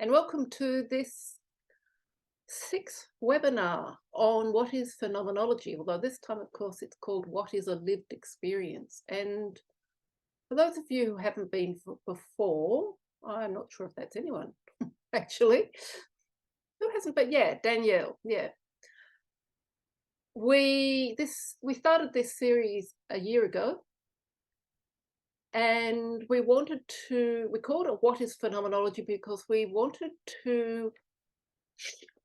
and welcome to this sixth webinar on what is phenomenology, although this time, of course, it's called What is a Lived Experience? And for those of you who haven't been before, I'm not sure if that's anyone, actually. Who hasn't been? Yeah, Danielle, yeah. We started this series a year ago, and we called it What is Phenomenology, because we wanted to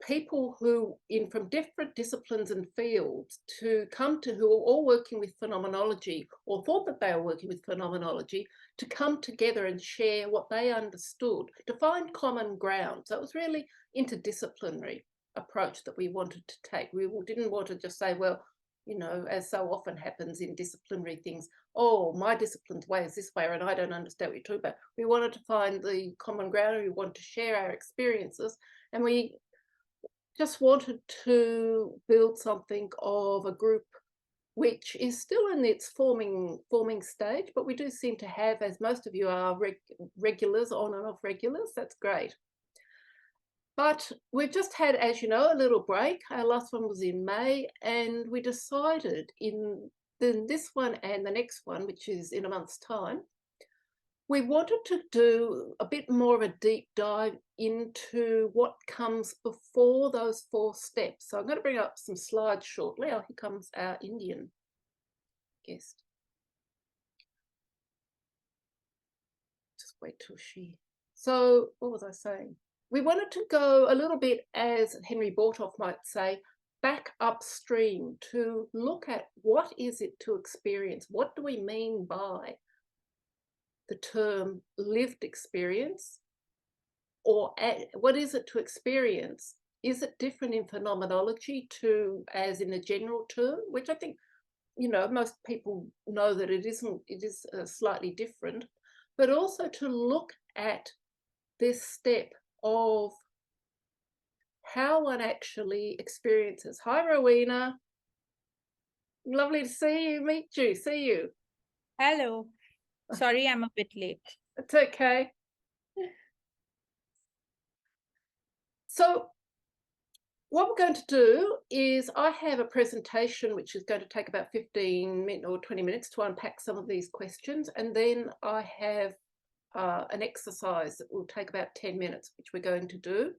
people from different disciplines and fields who are all working with phenomenology or thought that they were working with phenomenology to come together and share what they understood, to find common ground. So it was really interdisciplinary approach that we wanted to take. We didn't want to just say, well, you know, as so often happens in disciplinary things, oh, my discipline's way is this way and I don't understand what you're talking about. We wanted to find the common ground, and we wanted to share our experiences, and we just wanted to build something of a group which is still in its forming stage, but we do seem to have, as most of you are regulars, on and off regulars. That's great. But we've just had, as you know, a little break. Our last one was in May, and we decided in this one and the next one, which is in a month's time, we wanted to do a bit more of a deep dive into what comes before those 4 steps. So I'm going to bring up some slides shortly. Oh, here comes our Indian guest. Just wait till she... So what was I saying? We wanted to go a little bit, as Henry Bortoff might say, back upstream to look at what is it to experience? What do we mean by the term lived experience? Or what is it to experience? Is it different in phenomenology to as in a general term, which I think, you know, most people know that it isn't. It is slightly different, but also to look at this step of how one actually experiences. Hi, Rowena. Lovely to see you, see you. Hello. Sorry, I'm a bit late. It's okay. So what we're going to do is I have a presentation which is going to take about 15 minutes or 20 minutes to unpack some of these questions, and then I have an exercise that will take about 10 minutes, which we're going to do.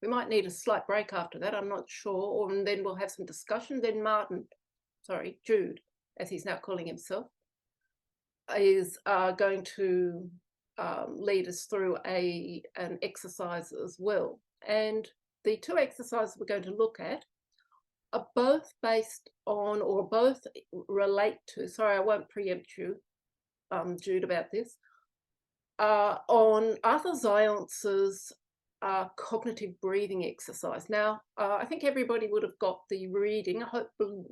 We might need a slight break after that, I'm not sure, and then we'll have some discussion. Then Jude, as he's now calling himself, is going to lead us through an exercise as well. And the 2 exercises we're going to look at are both based on, or both relate to, sorry, I won't preempt you, Jude, about this, on Arthur Zajonc's cognitive breathing exercise. Now, I think everybody would have got the reading. I hope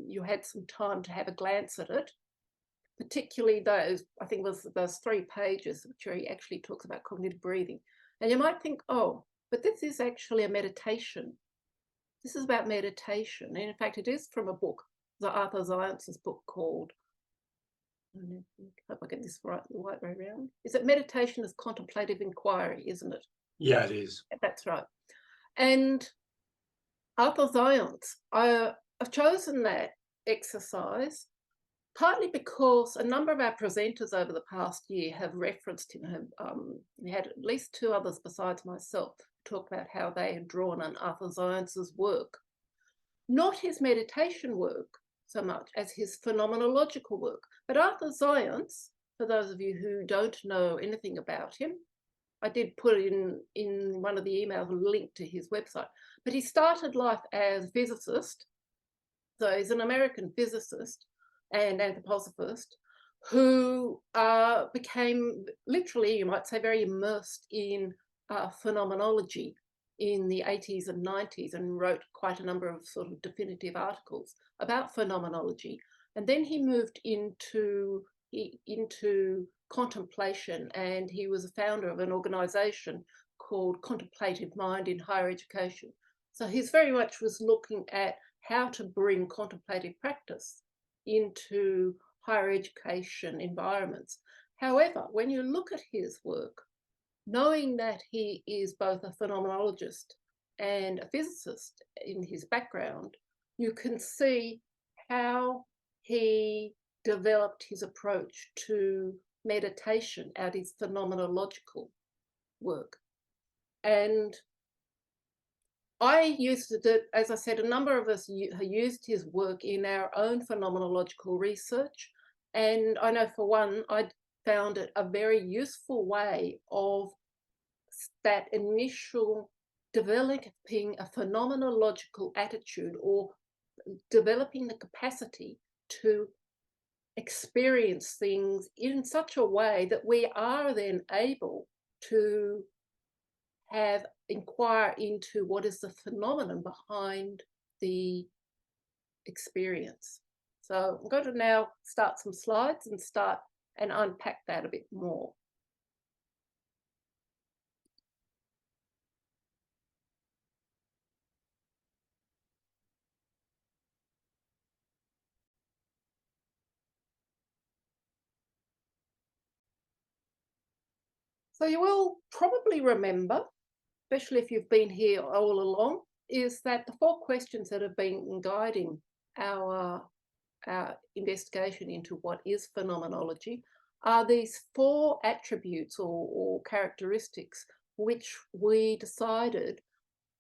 you had some time to have a glance at it, particularly those 3 pages, which he actually talks about cognitive breathing. And you might think, oh, but this is actually a meditation. This is about meditation. And in fact, it is from a book, Arthur Zajonc's book called, I hope I get this right the right way around. Is it Meditation as Contemplative Inquiry, isn't it? Yeah, it is. That's right. And Arthur Zajonc, I've chosen that exercise partly because a number of our presenters over the past year have referenced him. We had at least 2 others besides myself talk about how they had drawn on Arthur Zajonc's work. Not his meditation work so much as his phenomenological work. But Arthur Zajonc, for those of you who don't know anything about him, I did put in one of the emails a link to his website. But he started life as a physicist. So he's an American physicist and anthroposophist who became literally, you might say, very immersed in phenomenology in the 80s and 90s, and wrote quite a number of sort of definitive articles about phenomenology. And then he moved into contemplation, and he was a founder of an organization called Contemplative Mind in Higher Education. So he's very much was looking at how to bring contemplative practice into higher education environments. However, when you look at his work, knowing that he is both a phenomenologist and a physicist in his background, you can see how he developed his approach to meditation out of his phenomenological work. And I used it, as I said, a number of us used his work in our own phenomenological research. And I know for one, I found it a very useful way of that initial developing a phenomenological attitude, or developing the capacity to experience things in such a way that we are then able to inquire into what is the phenomenon behind the experience. So I'm going to now start some slides and unpack that a bit more. So you will probably remember, especially if you've been here all along, is that the 4 questions that have been guiding our investigation into what is phenomenology are these 4 attributes or characteristics which we decided,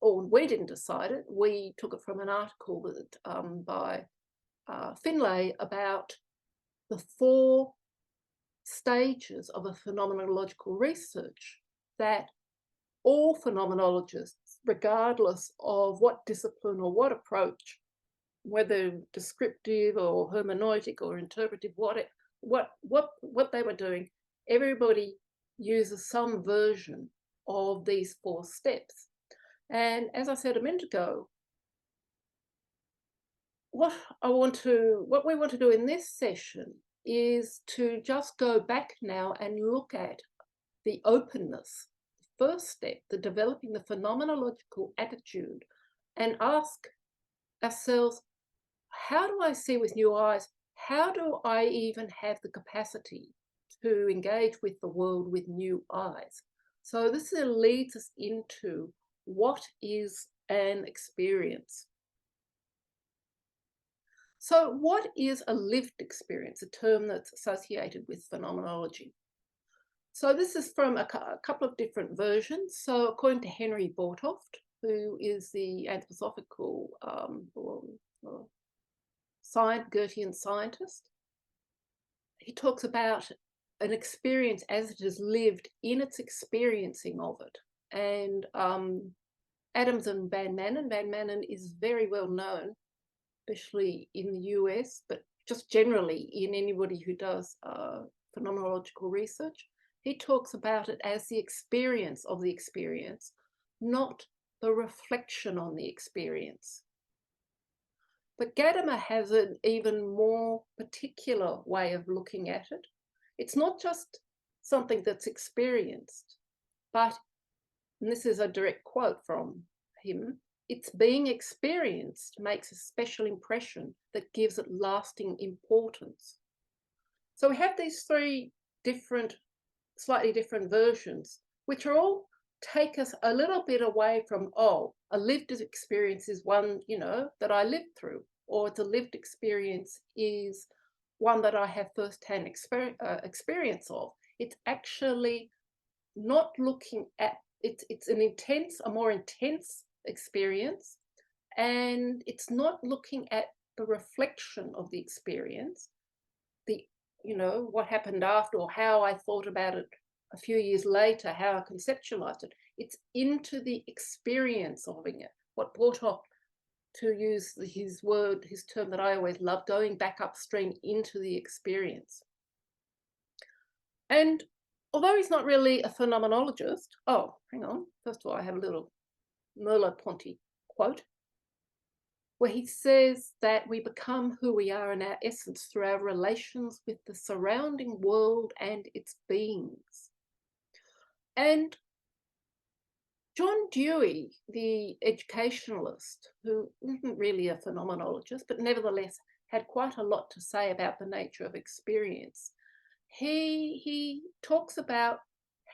or we didn't decide it, we took it from an article that, by Finlay about the 4 stages of a phenomenological research that all phenomenologists, regardless of what discipline or what approach, whether descriptive or hermeneutic or interpretive, what they were doing, everybody uses some version of these 4 steps. And as I said a minute ago, what we want to do in this session is to just go back now and look at the openness, the first step, the developing the phenomenological attitude, and ask ourselves, how do I see with new eyes? How do I even have the capacity to engage with the world with new eyes? So this leads us into what is an experience. So what is a lived experience, a term that's associated with phenomenology? So this is from a couple of different versions. So according to Henry Bortoft, who is the anthroposophical Goethean scientist, he talks about an experience as it is lived in its experiencing of it. And Adams and Van Manen is very well known, especially in the US, but just generally in anybody who does phenomenological research. He talks about it as the experience of the experience, not the reflection on the experience. But Gadamer has an even more particular way of looking at it. It's not just something that's experienced, but, and this is a direct quote from him, it's being experienced makes a special impression that gives it lasting importance. So we have these 3 different, slightly different versions, which are all take us a little bit away from, oh, a lived experience is one, that I lived through, or it's a lived experience is one that I have first-hand experience of. It's actually not looking at, it's a more intense experience, and it's not looking at the reflection of the experience, what happened after, or how I thought about it a few years later, how I conceptualized it. It's into the experience of it. What brought up, to use his term that I always love, going back upstream into the experience. And although he's not really a phenomenologist, first of all, I have a little Merleau-Ponty quote, where he says that we become who we are in our essence through our relations with the surrounding world and its beings. And John Dewey, the educationalist, who isn't really a phenomenologist, but nevertheless had quite a lot to say about the nature of experience, he talks about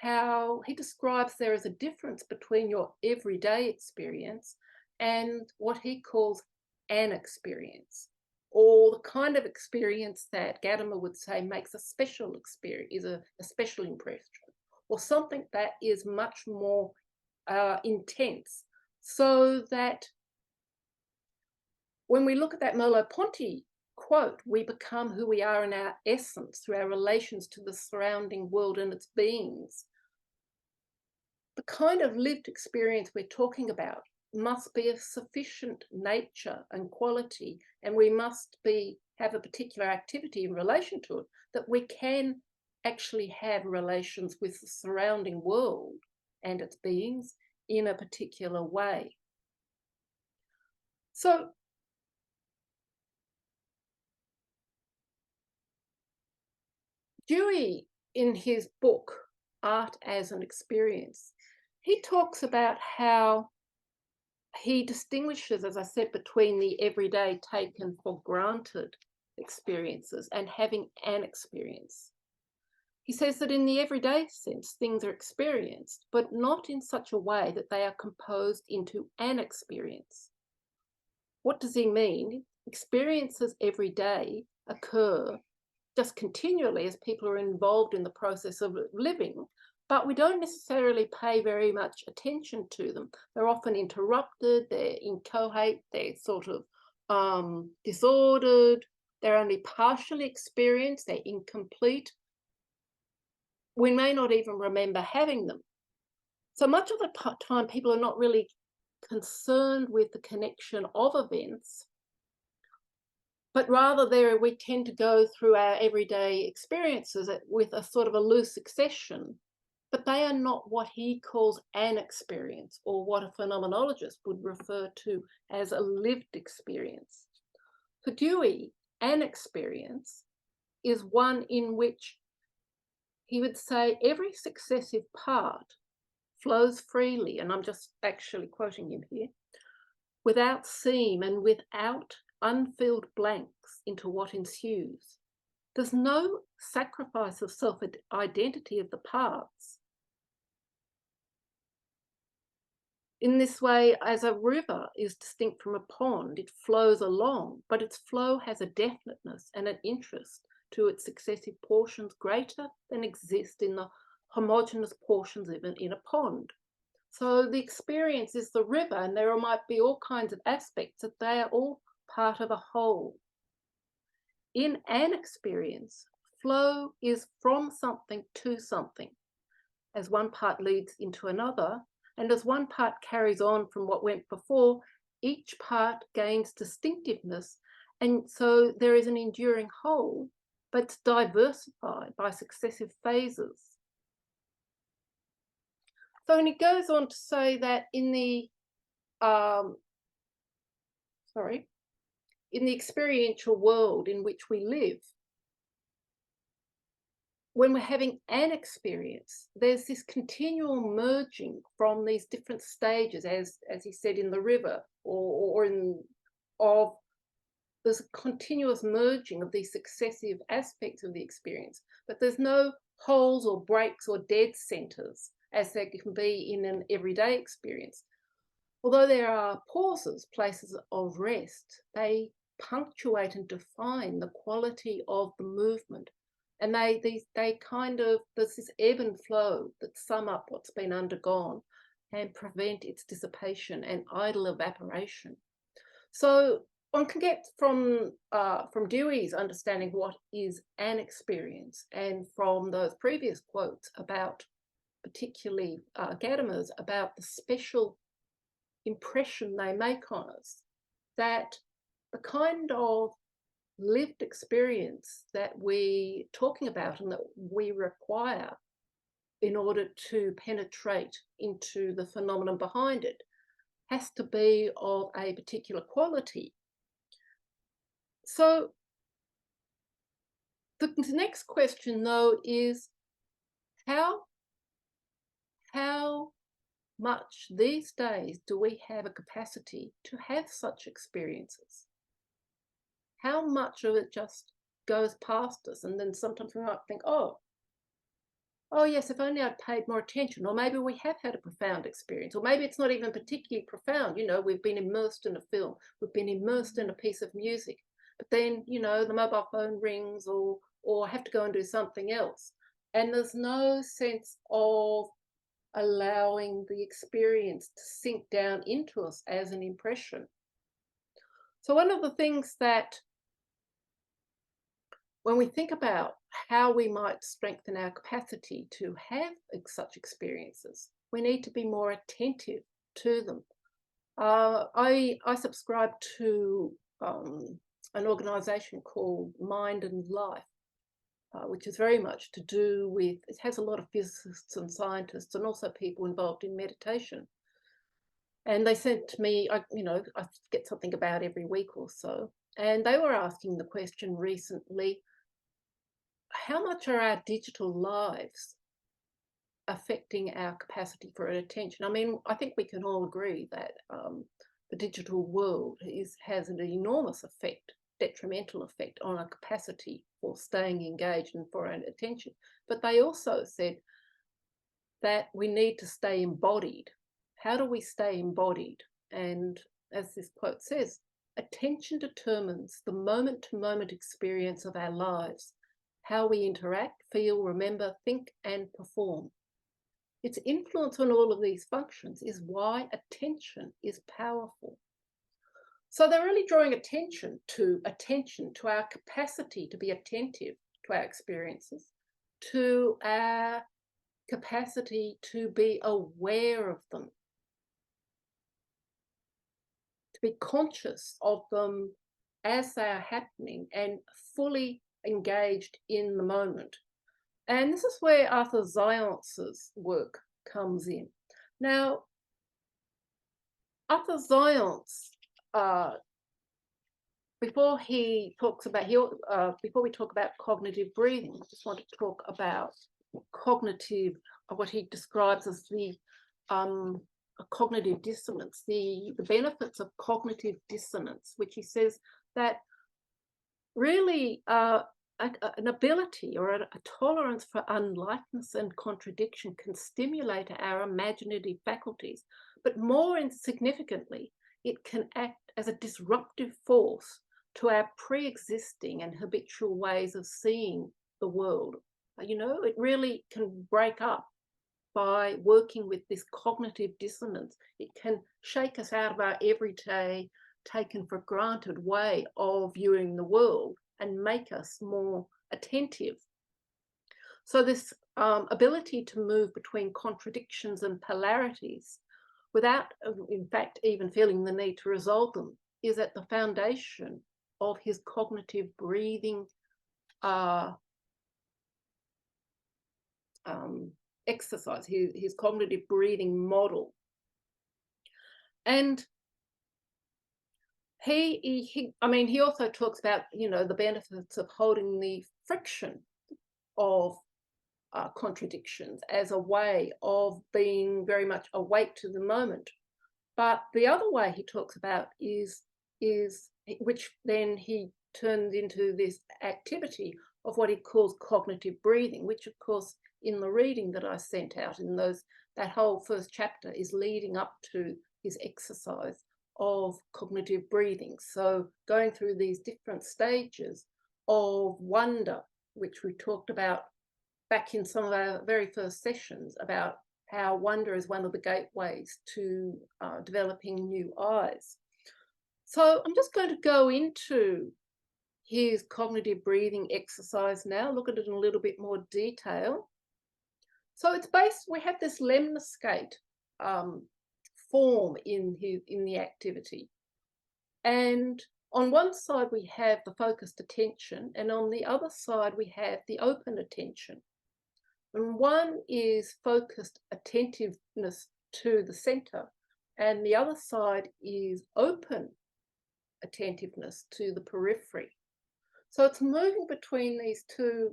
how he describes there is a difference between your everyday experience and what he calls an experience, or the kind of experience that Gadamer would say makes a special experience, is a special impression, or something that is much more intense, so that when we look at that Merleau-Ponty quote, we become who we are in our essence through our relations to the surrounding world and its beings. The kind of lived experience we're talking about must be of sufficient nature and quality, and we must have a particular activity in relation to it, that we can actually have relations with the surrounding world and its beings in a particular way. So Dewey, in his book, Art as an Experience, he talks about how he distinguishes, as I said, between the everyday taken for granted experiences and having an experience. He says that in the everyday sense, things are experienced, but not in such a way that they are composed into an experience. What does he mean? Experiences every day occur just continually as people are involved in the process of living, but we don't necessarily pay very much attention to them. They're often interrupted, they're inchoate, they're sort of disordered, they're only partially experienced, they're incomplete. We may not even remember having them. So much of the time, people are not really concerned with the connection of events, but rather we tend to go through our everyday experiences with a sort of a loose succession, but they are not what he calls an experience, or what a phenomenologist would refer to as a lived experience. For Dewey, an experience is one in which he would say every successive part flows freely, and I'm just actually quoting him here, without seam and without unfilled blanks into what ensues. There's no sacrifice of self-identity of the parts. In this way, as a river is distinct from a pond, it flows along, but its flow has a definiteness and an interest to its successive portions greater than exist in the homogeneous portions even in a pond. So the experience is the river, and there might be all kinds of aspects that they are all part of a whole. In an experience, flow is from something to something, as one part leads into another, and as one part carries on from what went before, each part gains distinctiveness, and so there is an enduring whole, but it's diversified by successive phases. So, and he goes on to say that in the experiential world in which we live, when we're having an experience, there's this continual merging from these different stages, as he said, in the river, there's a continuous merging of these successive aspects of the experience, but there's no holes or breaks or dead centers as there can be in an everyday experience. Although there are pauses, places of rest, they punctuate and define the quality of the movement. And there's this ebb and flow that sum up what's been undergone and prevent its dissipation and idle evaporation. So one can get from Dewey's understanding what is an experience, and from those previous quotes about, particularly Gadamer's, about the special impression they make on us, that the kind of lived experience that we're talking about and that we require in order to penetrate into the phenomenon behind it has to be of a particular quality. So the next question, though, is how much these days do we have a capacity to have such experiences? How much of it just goes past us? And then sometimes we might think, oh, oh yes, if only I'd paid more attention, or maybe we have had a profound experience, or maybe it's not even particularly profound. You know, we've been immersed in a film, we've been immersed in a piece of music, but then, you know, the mobile phone rings, or I have to go and do something else. And there's no sense of allowing the experience to sink down into us as an impression. So one of the things that, when we think about how we might strengthen our capacity to have such experiences, we need to be more attentive to them. I subscribe to an organisation called Mind and Life, which is very much to do with, it has a lot of physicists and scientists and also people involved in meditation. And they sent me, I get something about every week or so, and they were asking the question recently, how much are our digital lives affecting our capacity for attention? I mean, I think we can all agree that the digital world has an enormous effect, detrimental effect on our capacity for staying engaged and for our attention. But they also said that we need to stay embodied. How do we stay embodied? And as this quote says, attention determines the moment-to-moment experience of our lives, how we interact, feel, remember, think, and perform. Its influence on all of these functions is why attention is powerful. So they're really drawing attention to our capacity to be attentive to our experiences, to our capacity to be aware of them, to be conscious of them as they are happening and fully engaged in the moment. And this is where Arthur Zajonc's work comes in. Now, Arthur Zajonc, before we talk about cognitive breathing, I just want to talk about cognitive, what he describes as the cognitive dissonance, the benefits of cognitive dissonance, which he says that really an ability or a tolerance for unlikeness and contradiction can stimulate our imaginative faculties, but more significantly, it can act as a disruptive force to our pre-existing and habitual ways of seeing the world. You know, it really can break up by working with this cognitive dissonance. It can shake us out of our everyday, taken for granted way of viewing the world and make us more attentive. So this ability to move between contradictions and polarities without, in fact, even feeling the need to resolve them is at the foundation of his cognitive breathing exercise, his cognitive breathing model. And he also talks about, you know, the benefits of holding the friction of contradictions as a way of being very much awake to the moment. But the other way he talks about is which then he turned into this activity of what he calls cognitive breathing, which of course in the reading that I sent out in that whole first chapter is leading up to his exercise of cognitive breathing. So going through these different stages of wonder, which we talked about back in some of our very first sessions about how wonder is one of the gateways to developing new eyes. So I'm just going to go into his cognitive breathing exercise now, look at it in a little bit more detail. So it's based, we have this lemniscate form in the activity. And on one side we have the focused attention, and on the other side we have the open attention. And one is focused attentiveness to the center, and the other side is open attentiveness to the periphery. So it's moving between these two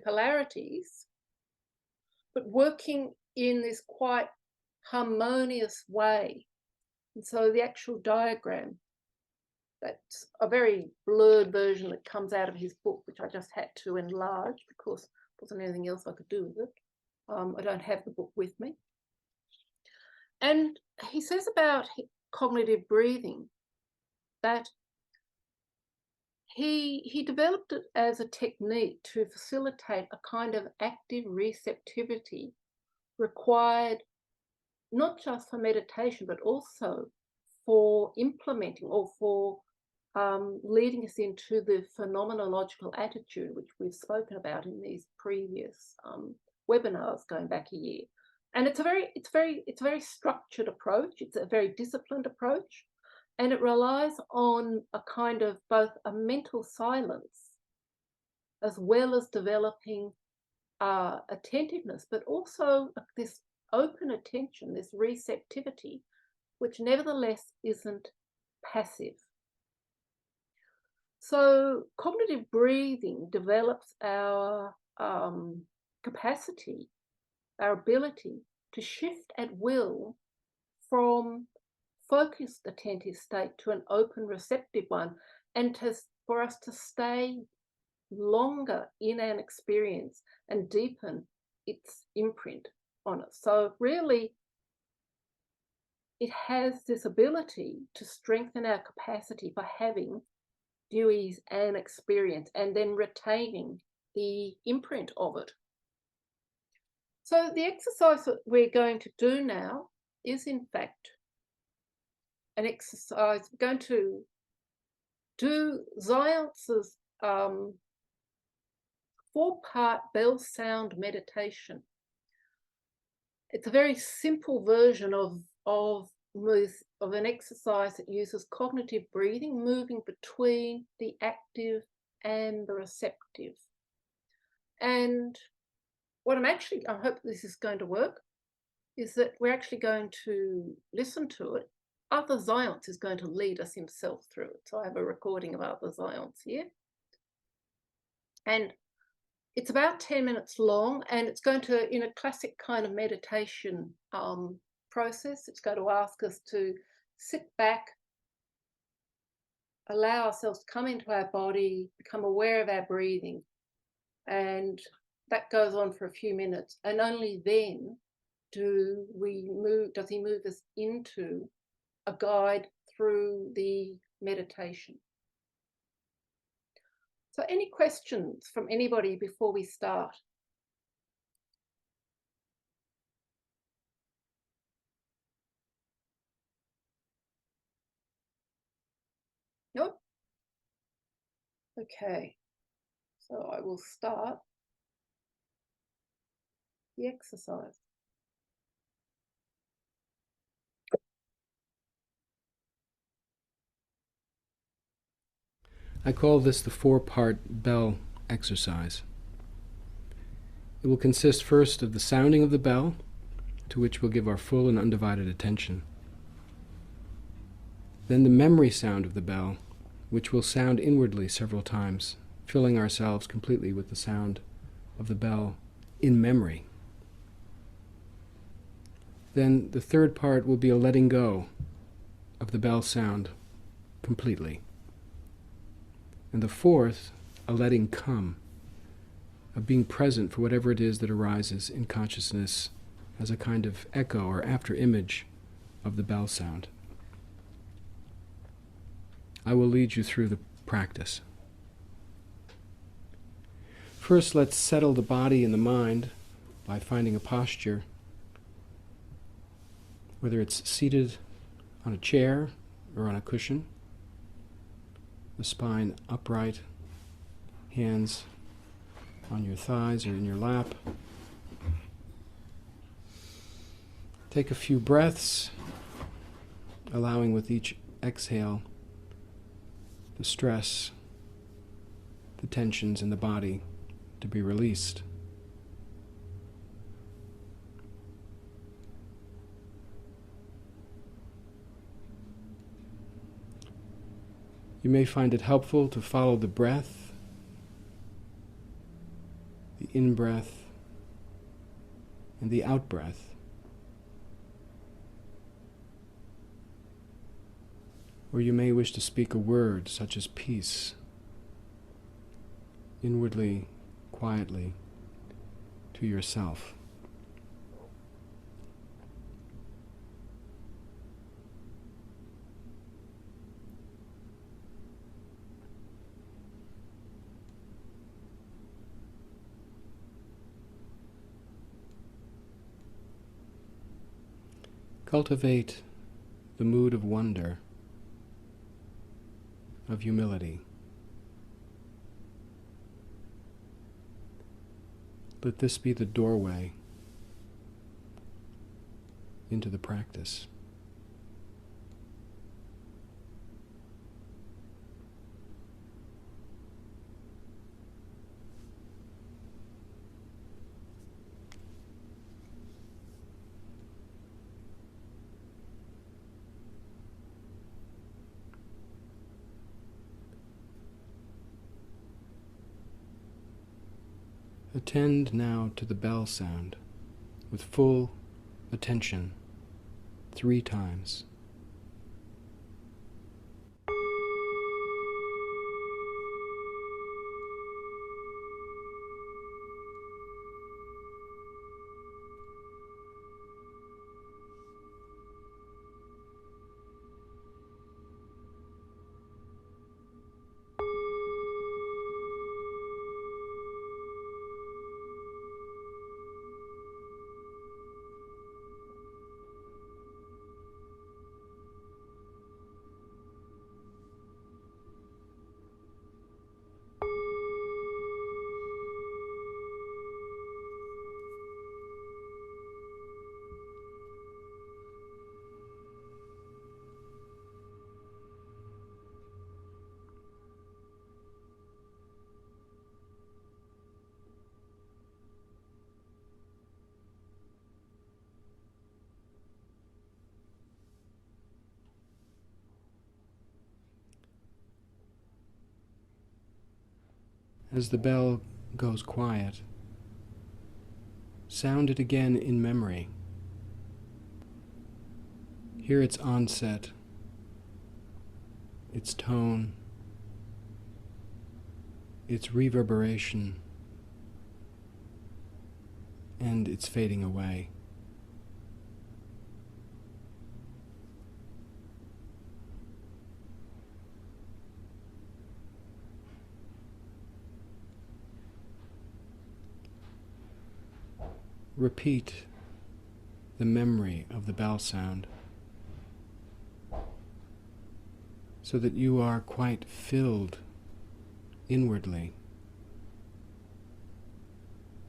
polarities, but working in this quite harmonious way. And so the actual diagram That's a very blurred version that comes out of his book, which I just had to enlarge because there wasn't anything else I could do with it. I don't have the book with me. And he says about cognitive breathing that he developed it as a technique to facilitate a kind of active receptivity required not just for meditation, but also for implementing or for leading us into the phenomenological attitude, which we've spoken about in these previous webinars going back a year. And it's a very structured approach. It's a very disciplined approach, and it relies on a kind of both a mental silence as well as developing attentiveness, but also this open attention, this receptivity, which nevertheless isn't passive. So cognitive breathing develops our capacity, our ability to shift at will from focused attentive state to an open receptive one, and for us to stay longer in an experience and deepen its imprint on us. So really, it has this ability to strengthen our capacity for having Dewey's an experience and then retaining the imprint of it. So the exercise that we're going to do now is in fact an exercise. We're going to do Zajonc's 4-part bell sound meditation. It's a very simple version of an exercise that uses cognitive breathing, moving between the active and the receptive. And what I hope this is going to work, is that we're actually going to listen to it. Arthur Zajonc is going to lead us himself through it. So I have a recording of Arthur Zajonc here. And it's about 10 minutes long, and it's going to, in a classic kind of meditation process, it's going to ask us to sit back, allow ourselves to come into our body, become aware of our breathing. And that goes on for a few minutes. And only then does he move us into a guide through the meditation. So any questions from anybody before we start? Nope. Okay, so I will start the exercise. I call this the 4-part bell exercise. It will consist first of the sounding of the bell, to which we'll give our full and undivided attention. Then the memory sound of the bell, which will sound inwardly several times, filling ourselves completely with the sound of the bell in memory. Then the 3rd part will be a letting go of the bell sound completely. And the 4th, a letting come, of being present for whatever it is that arises in consciousness as a kind of echo or after image of the bell sound. I will lead you through the practice. First, let's settle the body and the mind by finding a posture, whether it's seated on a chair or on a cushion, the spine upright, hands on your thighs or in your lap. Take a few breaths, allowing with each exhale the stress, the tensions in the body to be released. You may find it helpful to follow the breath, the in-breath and the out-breath. Or you may wish to speak a word such as peace, inwardly, quietly, to yourself. Cultivate the mood of wonder, of humility. Let this be the doorway into the practice. Attend now to the bell sound with full attention 3 times. As the bell goes quiet, sound it again in memory. Hear its onset, its tone, its reverberation, and its fading away. Repeat the memory of the bell sound so that you are quite filled inwardly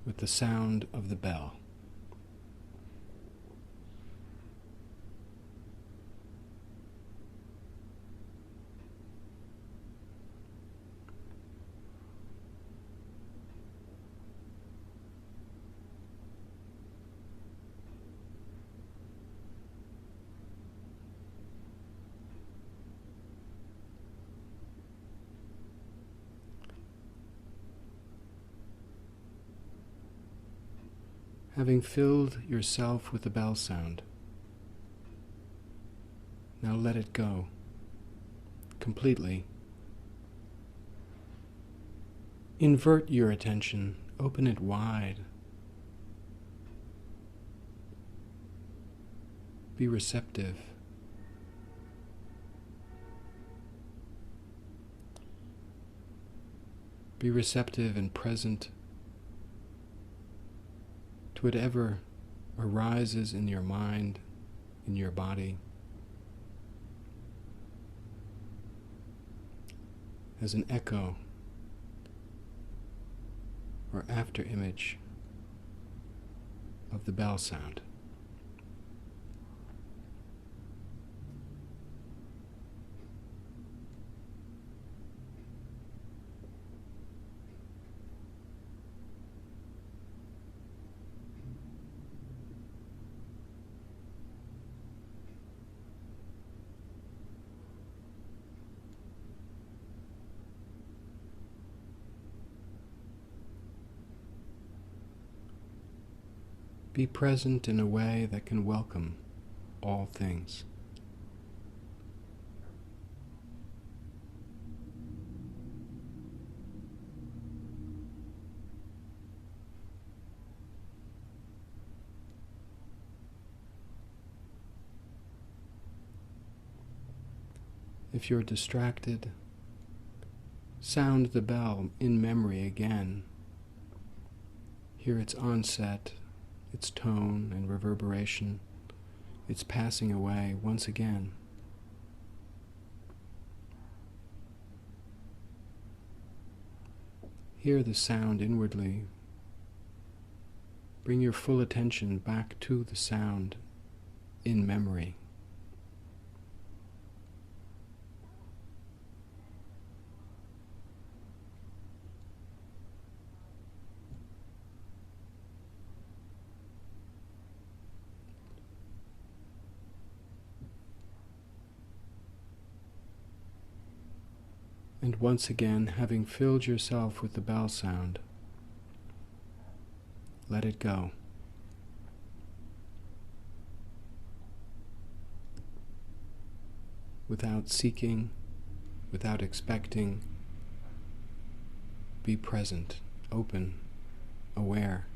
with the sound of the bell. Having filled yourself with the bell sound, now let it go completely. Invert your attention, open it wide. Be receptive. Be receptive and present to whatever arises in your mind, in your body, as an echo or after image of the bell sound. Be present in a way that can welcome all things. If you're distracted, sound the bell in memory again. Hear its onset, its tone and reverberation, its passing away once again. Hear the sound inwardly. Bring your full attention back to the sound in memory. And once again, having filled yourself with the bell sound, let it go. Without seeking, without expecting, be present, open, aware.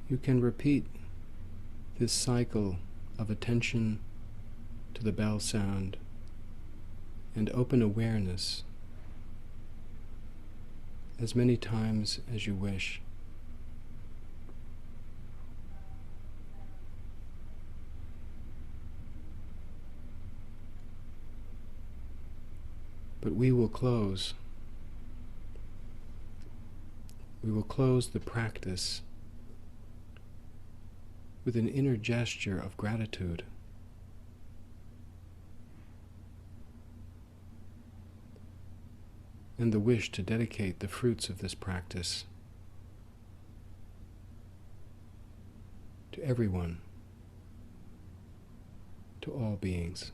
You can repeat this cycle of attention to the bell sound and open awareness as many times as you wish. But we will close the practice with an inner gesture of gratitude. And the wish to dedicate the fruits of this practice to everyone, to all beings.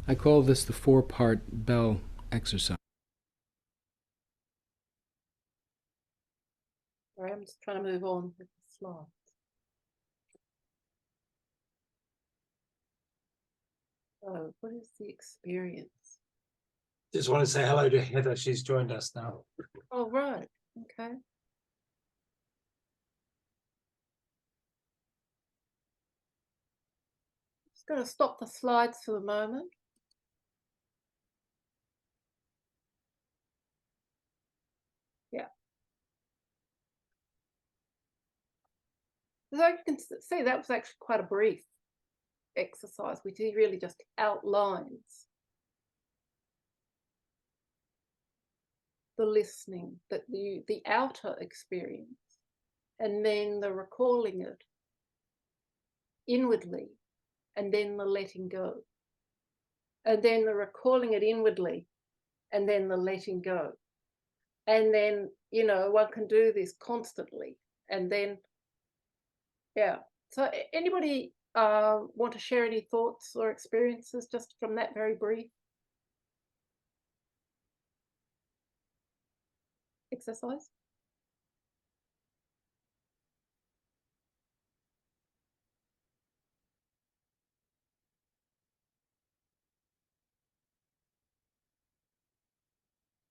I call this the 4-part bell exercise. Sorry, I'm just trying to move on with the slides. So, what is the experience? Just want to say hello to Heather. She's joined us now. Oh, right. Okay. Just going to stop the slides for the moment. Yeah. So you can see that was actually quite a brief exercise, which he really just outlines the listening, that the outer experience, and then the recalling it inwardly, and then the letting go, and then the recalling it inwardly, and then the letting go. And then, you know, one can do this constantly. And then, yeah. So anybody want to share any thoughts or experiences just from that very brief exercise?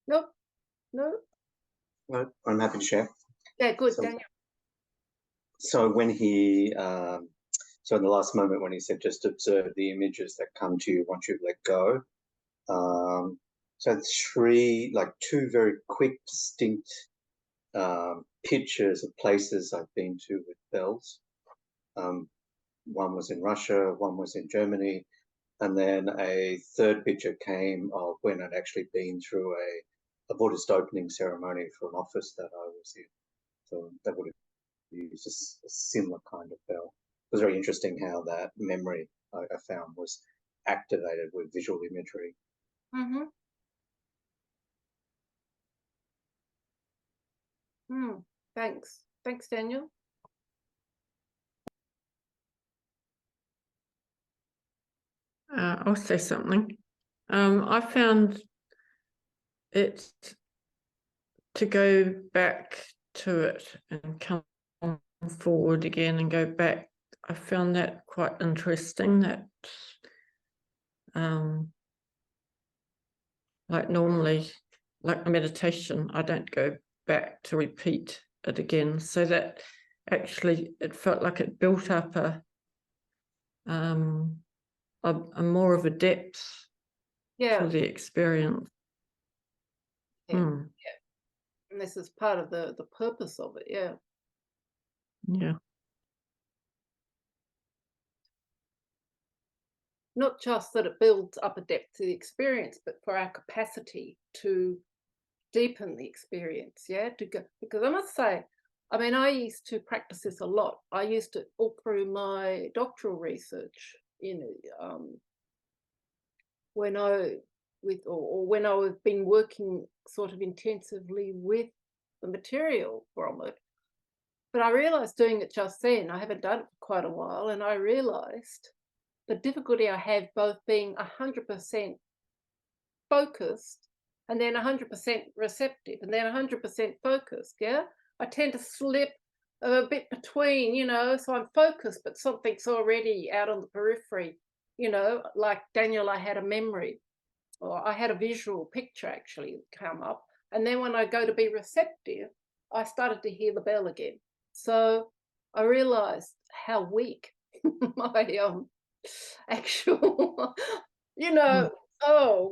Nope. No. No, I'm happy to share. Yeah, good, So- Daniel. So when he So in the last moment when he said, just observe the images that come to you once you've let go. So two very quick, distinct pictures of places I've been to with bells. One was in Russia, one was in Germany, and then a third picture came of when I'd actually been through a Buddhist opening ceremony for an office that I was in. So that would have used a similar kind of bell. It was very interesting how that memory I found was activated with visual imagery. Mm-hmm. Thanks. Thanks, Daniel. I'll say something. I found it to go back to it and come forward again and go back. I found that quite interesting. That like normally, like meditation, I don't go back to repeat it again. So that actually it felt like it built up a more of a depth to the experience. Yeah. And this is part of the purpose of it. Yeah. Not just that it builds up a depth to the experience, but for our capacity to deepen the experience. Because I must say, I mean, I used to practice this a lot. I used to all through my doctoral research, when I've been working sort of intensively with the material from it. But I realized doing it just then, I haven't done it for quite a while, and I realized the difficulty I have both being 100% focused and then 100% receptive and then 100% focused. I tend to slip a bit between, so I'm focused, but something's already out on the periphery, like Daniel, I had a memory, or I had a visual picture actually come up. And then when I go to be receptive, I started to hear the bell again. So I realized how weak my actual,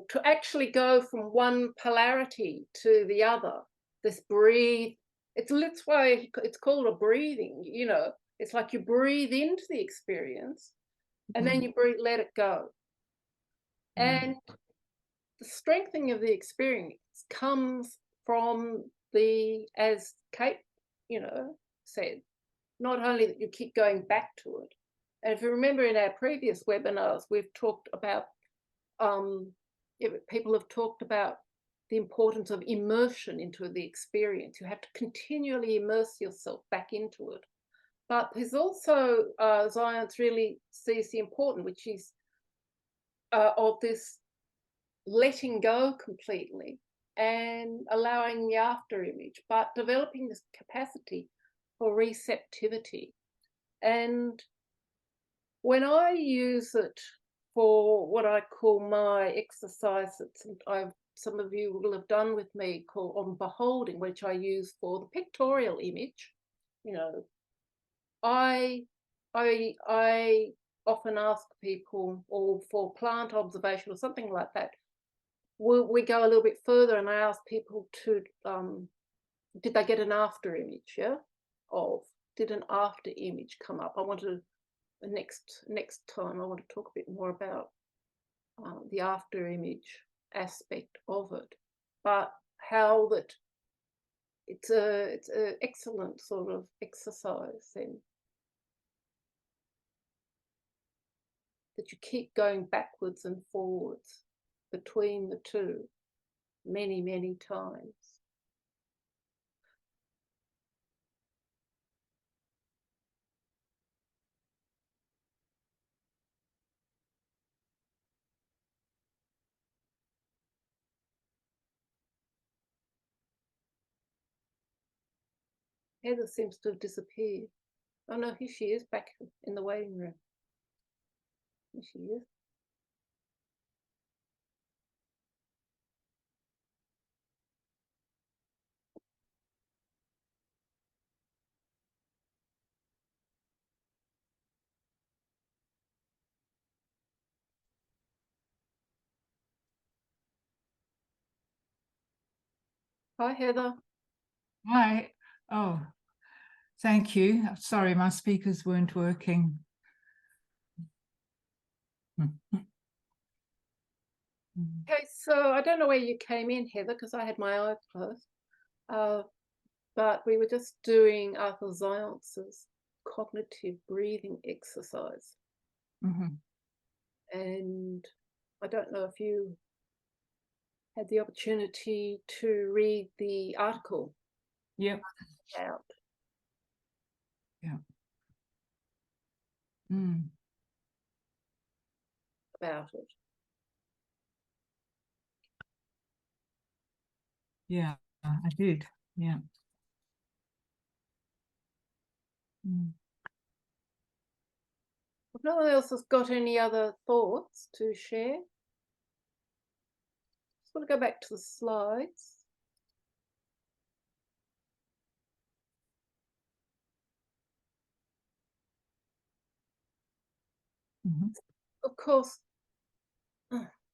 to actually go from one polarity to the other, this breathe, that's why it's called a breathing, it's like you breathe into the experience and then you let it go. And the strengthening of the experience comes from as Kate, said, not only that you keep going back to it. And if you remember in our previous webinars, we've talked about, people have talked about the importance of immersion into the experience. You have to continually immerse yourself back into it. But there's also, Zajonc really sees the importance, which is of this letting go completely and allowing the after image, but developing this capacity for receptivity. And when I use it for what I call my exercises, some of you will have done with me, called on beholding, which I use for the pictorial image, I often ask people, or for plant observation or something like that, we go a little bit further and I ask people to, did they get an after image, did an after image come up? I want to, next time, I want to talk a bit more about the after image aspect of it, but how that it's a excellent sort of exercise then, that you keep going backwards and forwards between the two many, many times. Heather seems to have disappeared. Oh no, here she is, back in the waiting room. Here she is. Hi, Heather. Hi. Oh, thank you. Sorry, my speakers weren't working. Okay, so I don't know where you came in, Heather, because I had my eyes closed. But we were just doing Arthur Zajonc's cognitive breathing exercise. Mhm. And I don't know if you had the opportunity to read the article Yep. out. Yeah. Mm. About it. Yeah, I did. Yeah. Mm. If no one else has got any other thoughts to share, just want to go back to the slides. Mhm. Of course,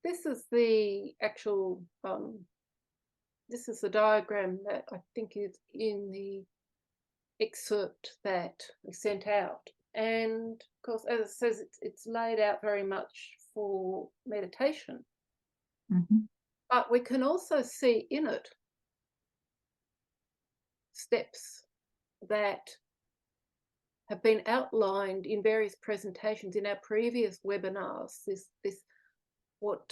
this is the actual, this is the diagram that I think is in the excerpt that we sent out. And of course, as it says, it's laid out very much for meditation. Mhm. But we can also see in it steps that have been outlined in various presentations in our previous webinars.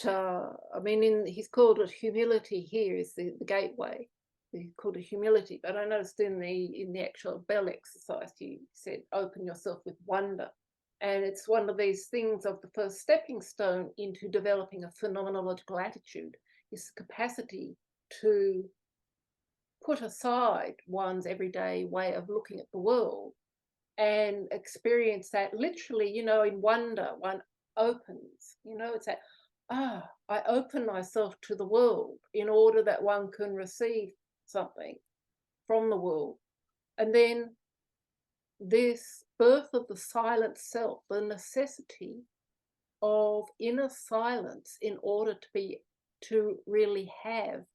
I mean, he's called it humility. Here is the gateway. He called it humility, but I noticed in the actual bell exercise, he said, open yourself with wonder. And it's one of these things of the first stepping stone into developing a phenomenological attitude, is capacity to put aside one's everyday way of looking at the world and experience that literally, in wonder. One opens, it's that, I open myself to the world in order that one can receive something from the world. And then this birth of the silent self, the necessity of inner silence in order to really have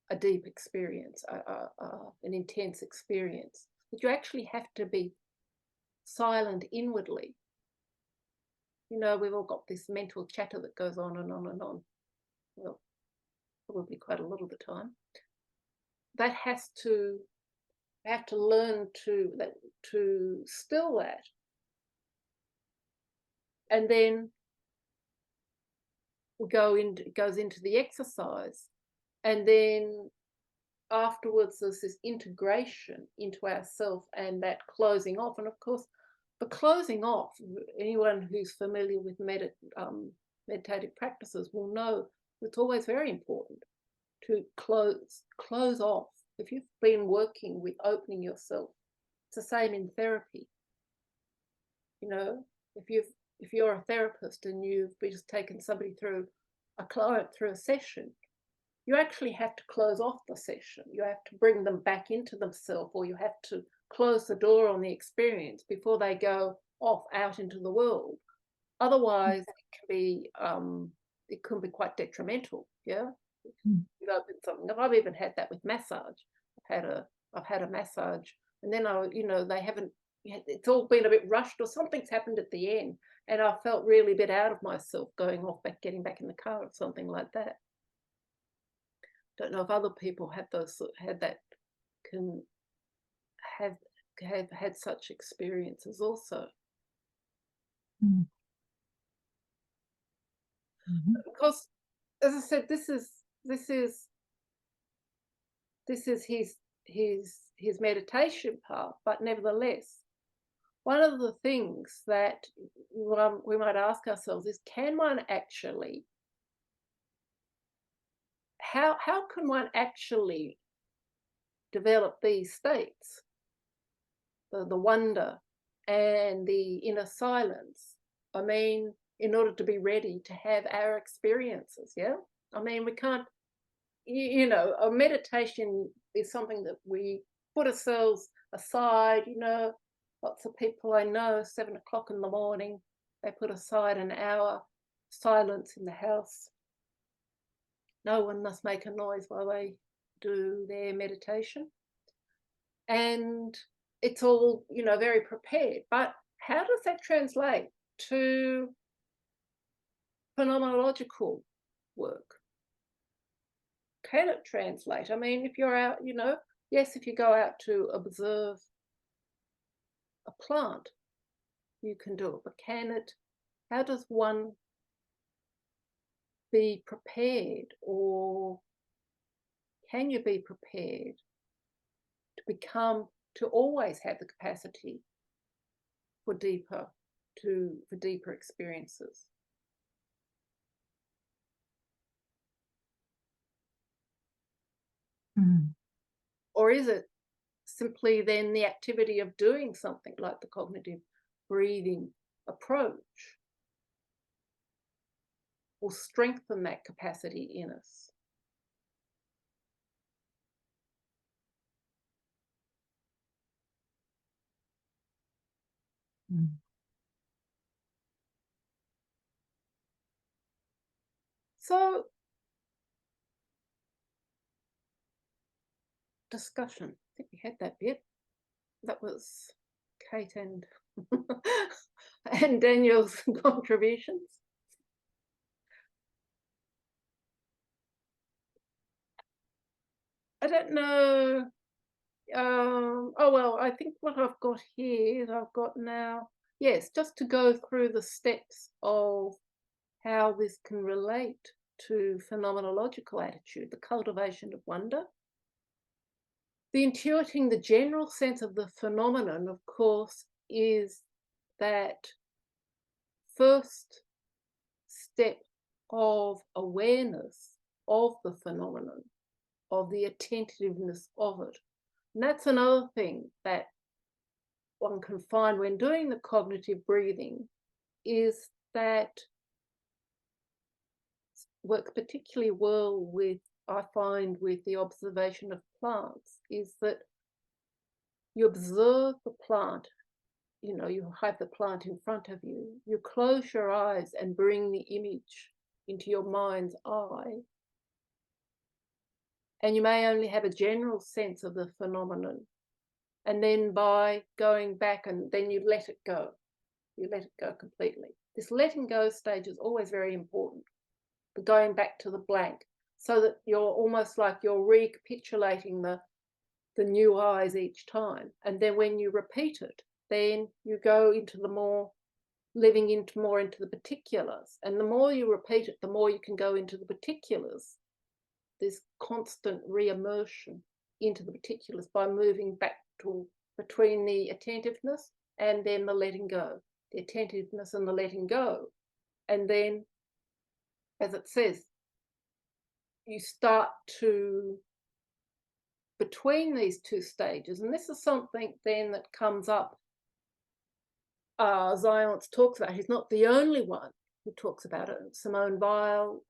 a deep experience, an intense experience, that you actually have to be silent inwardly. We've all got this mental chatter that goes on and on and on. Well, probably quite a lot of the time. That have to learn to still that. And then it goes into the exercise. And then afterwards there's this integration into ourself and that closing off. And of course, the closing off, anyone who's familiar with meditative practices will know it's always very important to close off. If you've been working with opening yourself, it's the same in therapy. If you're a therapist and you've just taken a client through a session, you actually have to close off the session. You have to bring them back into themselves, or you have to close the door on the experience before they go off out into the world. Otherwise, it can be quite detrimental. Yeah, you've opened something. I've even had that with massage. I've had a massage, and then they haven't. It's all been a bit rushed, or something's happened at the end, and I felt really a bit out of myself going off getting back in the car or something like that. Don't know if other people can have had such experiences also. Mm. Because, as I said, this is his meditation part, but nevertheless, one of the things that we might ask ourselves is, can one actually, how can one actually develop these states, the wonder and the inner silence? I mean, in order to be ready to have our experiences, yeah? I mean, we can't, a meditation is something that we put ourselves aside. Lots of people I know, 7 o'clock in the morning, they put aside an hour silence in the house. No one must make a noise while they do their meditation. And it's all, you know, very prepared. But how does that translate to phenomenological work? Can it translate? I mean, if you're out, you know, yes, if you go out to observe a plant, you can do it, but can it, how does one be prepared, or can you be prepared to always have the capacity for deeper experiences? Or is it simply then the activity of doing something like the cognitive breathing approach will strengthen that capacity in us? So, discussion. I think we had that bit. That was Kate and and Daniel's contributions. I don't know. Oh, well, I think what I've got here is I've got now, yes, just to go through the steps of how this can relate to phenomenological attitude, the cultivation of wonder. The intuiting the general sense of the phenomenon, of course, is that first step of awareness of the phenomenon, of the attentiveness of it. And that's another thing that one can find when doing the cognitive breathing, is that works particularly well with, I find, with the observation of plants, is that you observe the plant, you know, you have the plant in front of you, you close your eyes and bring the image into your mind's eye, and you may only have a general sense of the phenomenon. And then by going back, and then you let it go. You let it go completely. This letting go stage is always very important, the going back to the blank, so that you're almost like you're recapitulating the new eyes each time. And then when you repeat it, then you go into the more, living into more into the particulars. And the more you repeat it, the more you can go into the particulars. This constant re-immersion into the particulars by moving back to between the attentiveness and then the letting go, the attentiveness and the letting go. And then, as it says, you start to, between these two stages, and this is something then that comes up, Zajonc talks about. He's not the only one who talks about it. Simone Weil,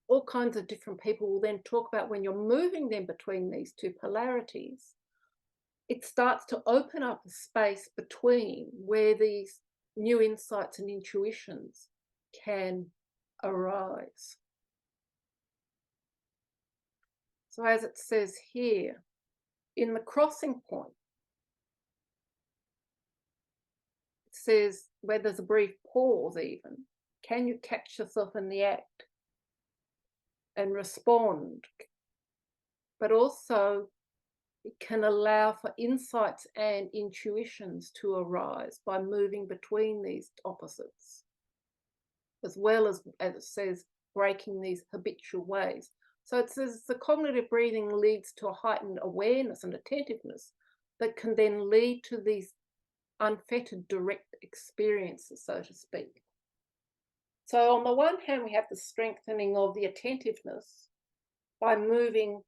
all kinds of different people will then talk about when you're moving them between these two polarities, it starts to open up a space between where these new insights and intuitions can arise. So as it says here, in the crossing point, it says where there's a brief pause even, can you catch yourself in the act and respond? But also it can allow for insights and intuitions to arise by moving between these opposites, as well as it says, breaking these habitual ways. So it says the cognitive breathing leads to a heightened awareness and attentiveness that can then lead to these unfettered direct experiences, so to speak. So on the one hand, we have the strengthening of the attentiveness by moving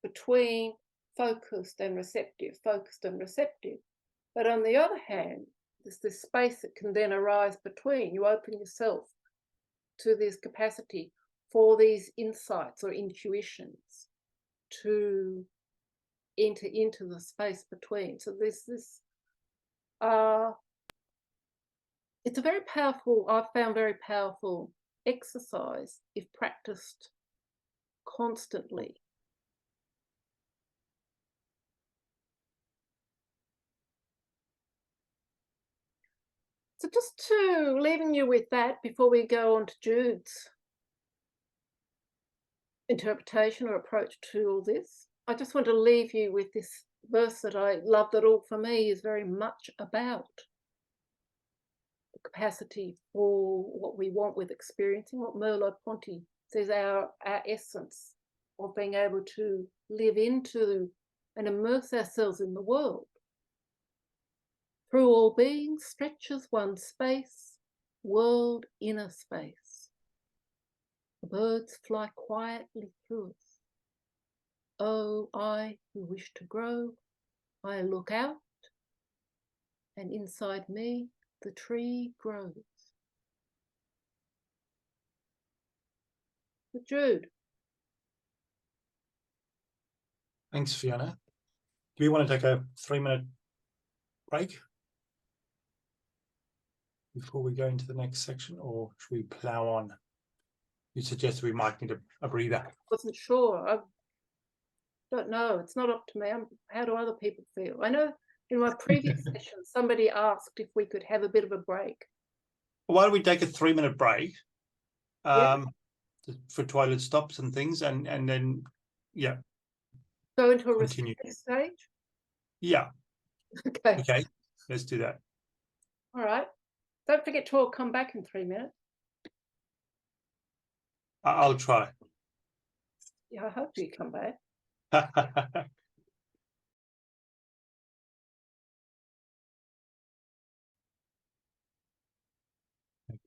between focused and receptive. But on the other hand, there's this space that can then arise between. You open yourself to this capacity for these insights or intuitions to enter into the space between. So there's this, it's a very powerful, I've found very powerful exercise if practiced constantly. So just to leaving you with that before we go on to Jude's interpretation or approach to all this, I just want to leave you with this verse that I love, that all for me is very much about the capacity for what we want with experiencing, what Merleau-Ponty says our essence of being able to live into and immerse ourselves in the world. Through all beings stretches one space, world inner space. The birds fly quietly through us. Oh, I who wish to grow, I look out, and inside me the tree grows. But Jude. Thanks, Fiona. Do you want to take a 3-minute break before we go into the next section, or should we plow on? You suggested we might need a breather. I wasn't sure. I don't know. It's not up to me. How do other people feel? I know in my previous session, somebody asked if we could have a bit of a break. Why don't we take a 3-minute break Yeah. for toilet stops and things, and then, yeah. Go into a Continue. restricted stage? Yeah. Okay. Okay, let's do that. All right. Don't forget to all come back in 3 minutes. I'll try. Yeah, I hope you come back.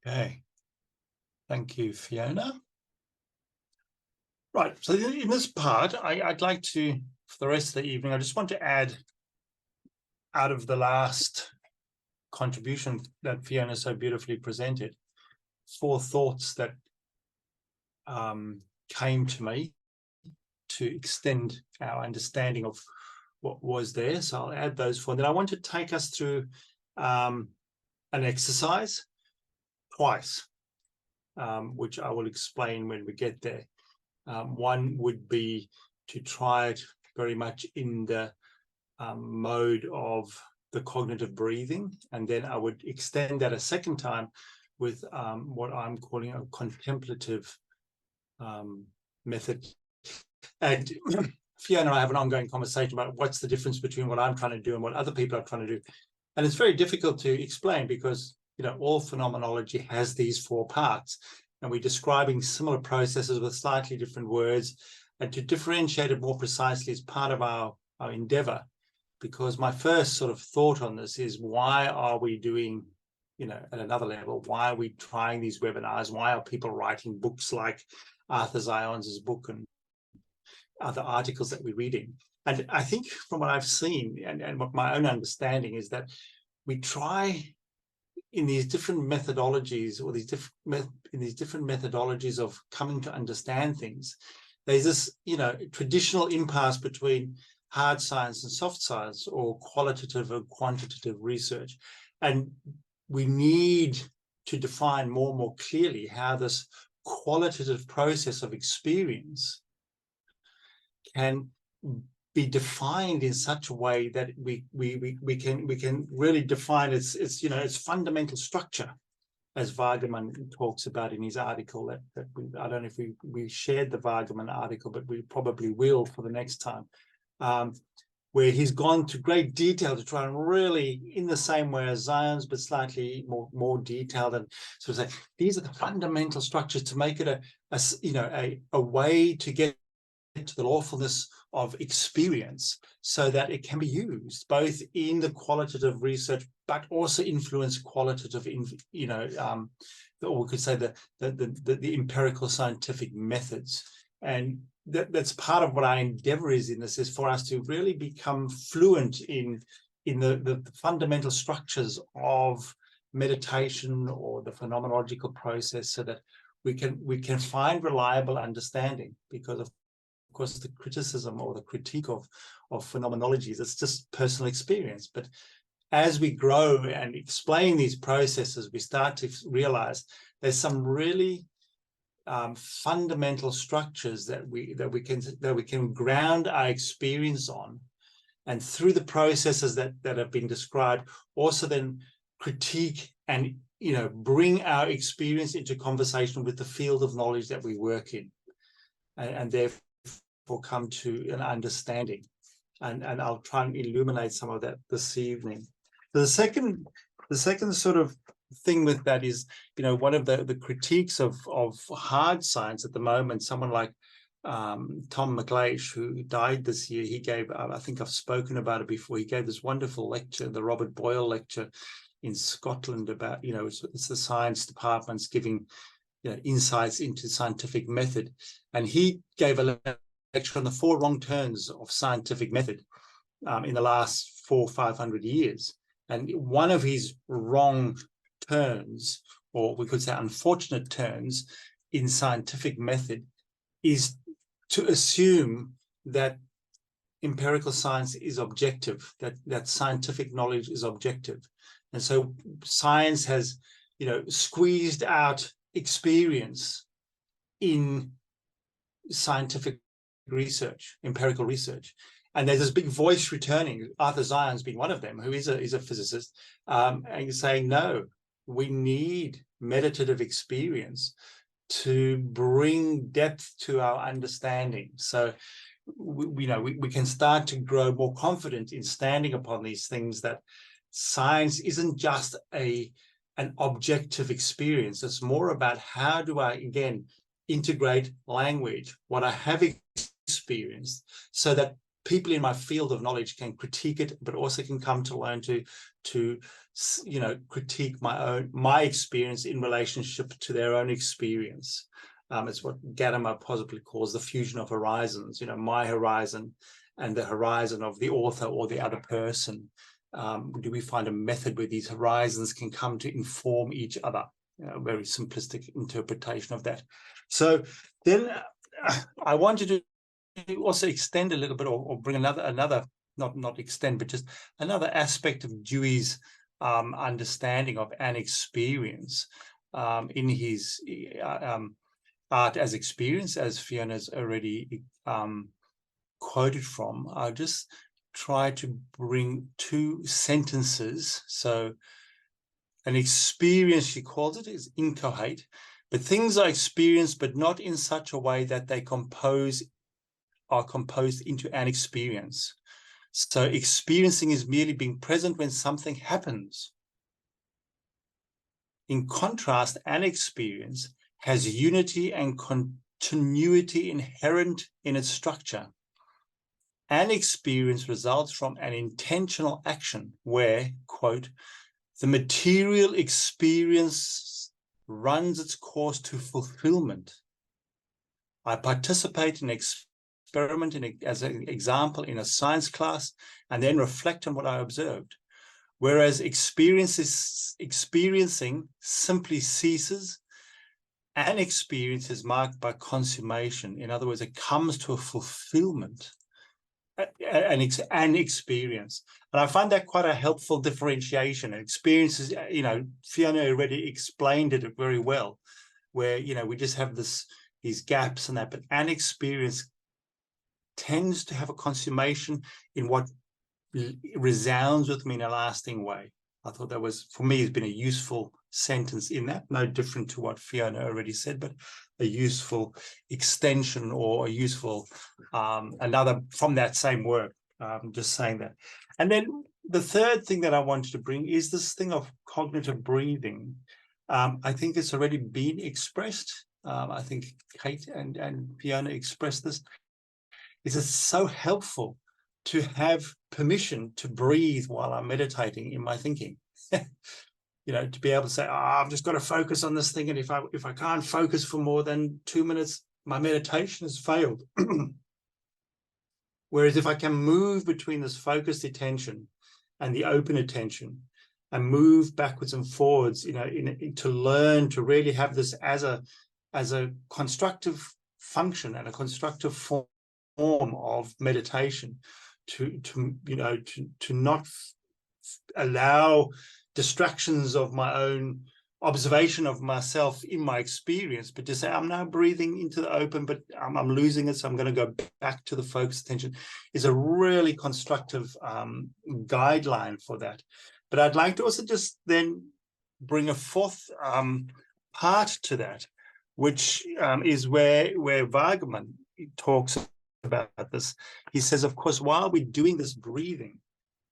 Okay. Thank you, Fiona. Right, so in this part, I'd like to, for the rest of the evening, I just want to add, out of the last contribution that Fiona so beautifully presented, 4 thoughts that came to me to extend our understanding of what was there. So I'll add those 4. Then I want to take us through an exercise twice, which I will explain when we get there. One would be to try it very much in the mode of the cognitive breathing, and then I would extend that a second time with what I'm calling a contemplative method. And Fiona and I have an ongoing conversation about what's the difference between what I'm trying to do and what other people are trying to do. And it's very difficult to explain because, you know, all phenomenology has these 4 parts, and we're describing similar processes with slightly different words. And to differentiate it more precisely is part of our endeavor, because my first sort of thought on this is, why are we doing, you know, at another level, why are we trying these webinars? Why are people writing books like Arthur Zajonc's book and other articles that we're reading? And I think from what I've seen and what my own understanding is that we try in these different methodologies, or these different methodologies of coming to understand things, there's this, you know, traditional impasse between hard science and soft science, or qualitative and quantitative research. And we need to define more and more clearly how this qualitative process of experience can be defined in such a way that we can really define its you know, its fundamental structure, as Wagemann talks about in his article. That I don't know if we shared the Wagemann article, but we probably will for the next time, where he's gone to great detail to try and really, in the same way as Zajonc's, but slightly more detailed, and sort of say these are the fundamental structures to make it a way to get to the lawfulness of experience, so that it can be used both in the qualitative research, but also influence qualitative, or we could say the empirical scientific methods. And that's part of what our endeavor is in this, is for us to really become fluent in the fundamental structures of meditation or the phenomenological process, so that we can find reliable understanding. Because of course, the criticism or the critique of phenomenology is it's just personal experience. But as we grow and explain these processes, we start to realize there's some really fundamental structures that we can ground our experience on, and through the processes that have been described, also then critique and bring our experience into conversation with the field of knowledge that we work in, and therefore come to an understanding. And I'll try and illuminate some of that this evening. The second sort of thing with that is, one of the critiques of hard science at the moment, someone like Tom McLeish, who died this year, he gave, I think I've spoken about it before, he gave this wonderful lecture, the Robert Boyle lecture in Scotland, about, it's the science departments giving insights into scientific method. And he gave a lecture on the 4 wrong turns of scientific method in the last 400 or 500 years. And one of his wrong turns, or we could say unfortunate turns in scientific method, is to assume that empirical science is objective, that scientific knowledge is objective. And so science has, squeezed out experience in scientific research, empirical research. And there's this big voice returning, Arthur Zion's being one of them, who is a physicist, and saying, no, we need meditative experience to bring depth to our understanding. So, we can start to grow more confident in standing upon these things, that science isn't just an objective experience. It's more about how do I, again, integrate language, what I have experienced, so that people in my field of knowledge can critique it, but also can come to learn to critique my experience in relationship to their own experience. It's what Gadamer possibly calls the fusion of horizons, my horizon and the horizon of the author or the other person. Do we find a method where these horizons can come to inform each other? Very simplistic interpretation of that. So then I wanted to also extend a little bit, or bring another not extend, but just another aspect of Dewey's understanding of an experience in his art as experience, as Fiona's already quoted from. I'll just try to bring 2 sentences. So an experience, she calls it, is incoherent, but things are experienced, but not in such a way that they are composed into an experience. So experiencing is merely being present when something happens. In contrast, an experience has unity and continuity inherent in its structure. An experience results from an intentional action where, quote, the material experience runs its course to fulfillment. I participate in experiment as an example in a science class, and then reflect on what I observed. Whereas experiencing simply ceases, an experience is marked by consummation. In other words, it comes to a fulfillment, an experience. And I find that quite a helpful differentiation. Experiences, Fiona already explained it very well, where, we just have these gaps and that, but an experience tends to have a consummation in what resounds with me in a lasting way. I thought that was, for me, has been a useful sentence in that, no different to what Fiona already said, but a useful extension, or a useful another from that same work. Just saying that. And then the third thing that I wanted to bring is this thing of cognitive breathing. I think it's already been expressed. I think Kate and Fiona expressed this. It's so helpful to have permission to breathe while I'm meditating in my thinking. To be able to say, I've just got to focus on this thing, and if I can't focus for more than 2 minutes, my meditation has failed. Whereas if I can move between this focused attention and the open attention, and move backwards and forwards, to learn to really have this as a constructive function and a constructive form of meditation, to not allow distractions of my own observation of myself in my experience, but to say, I'm now breathing into the open, but I'm losing it, so I'm going to go back to the focused attention, is a really constructive guideline for that. But I'd like to also just then bring a fourth part to that, which is where Wagemann talks about this. He says, of course, while we're doing this breathing,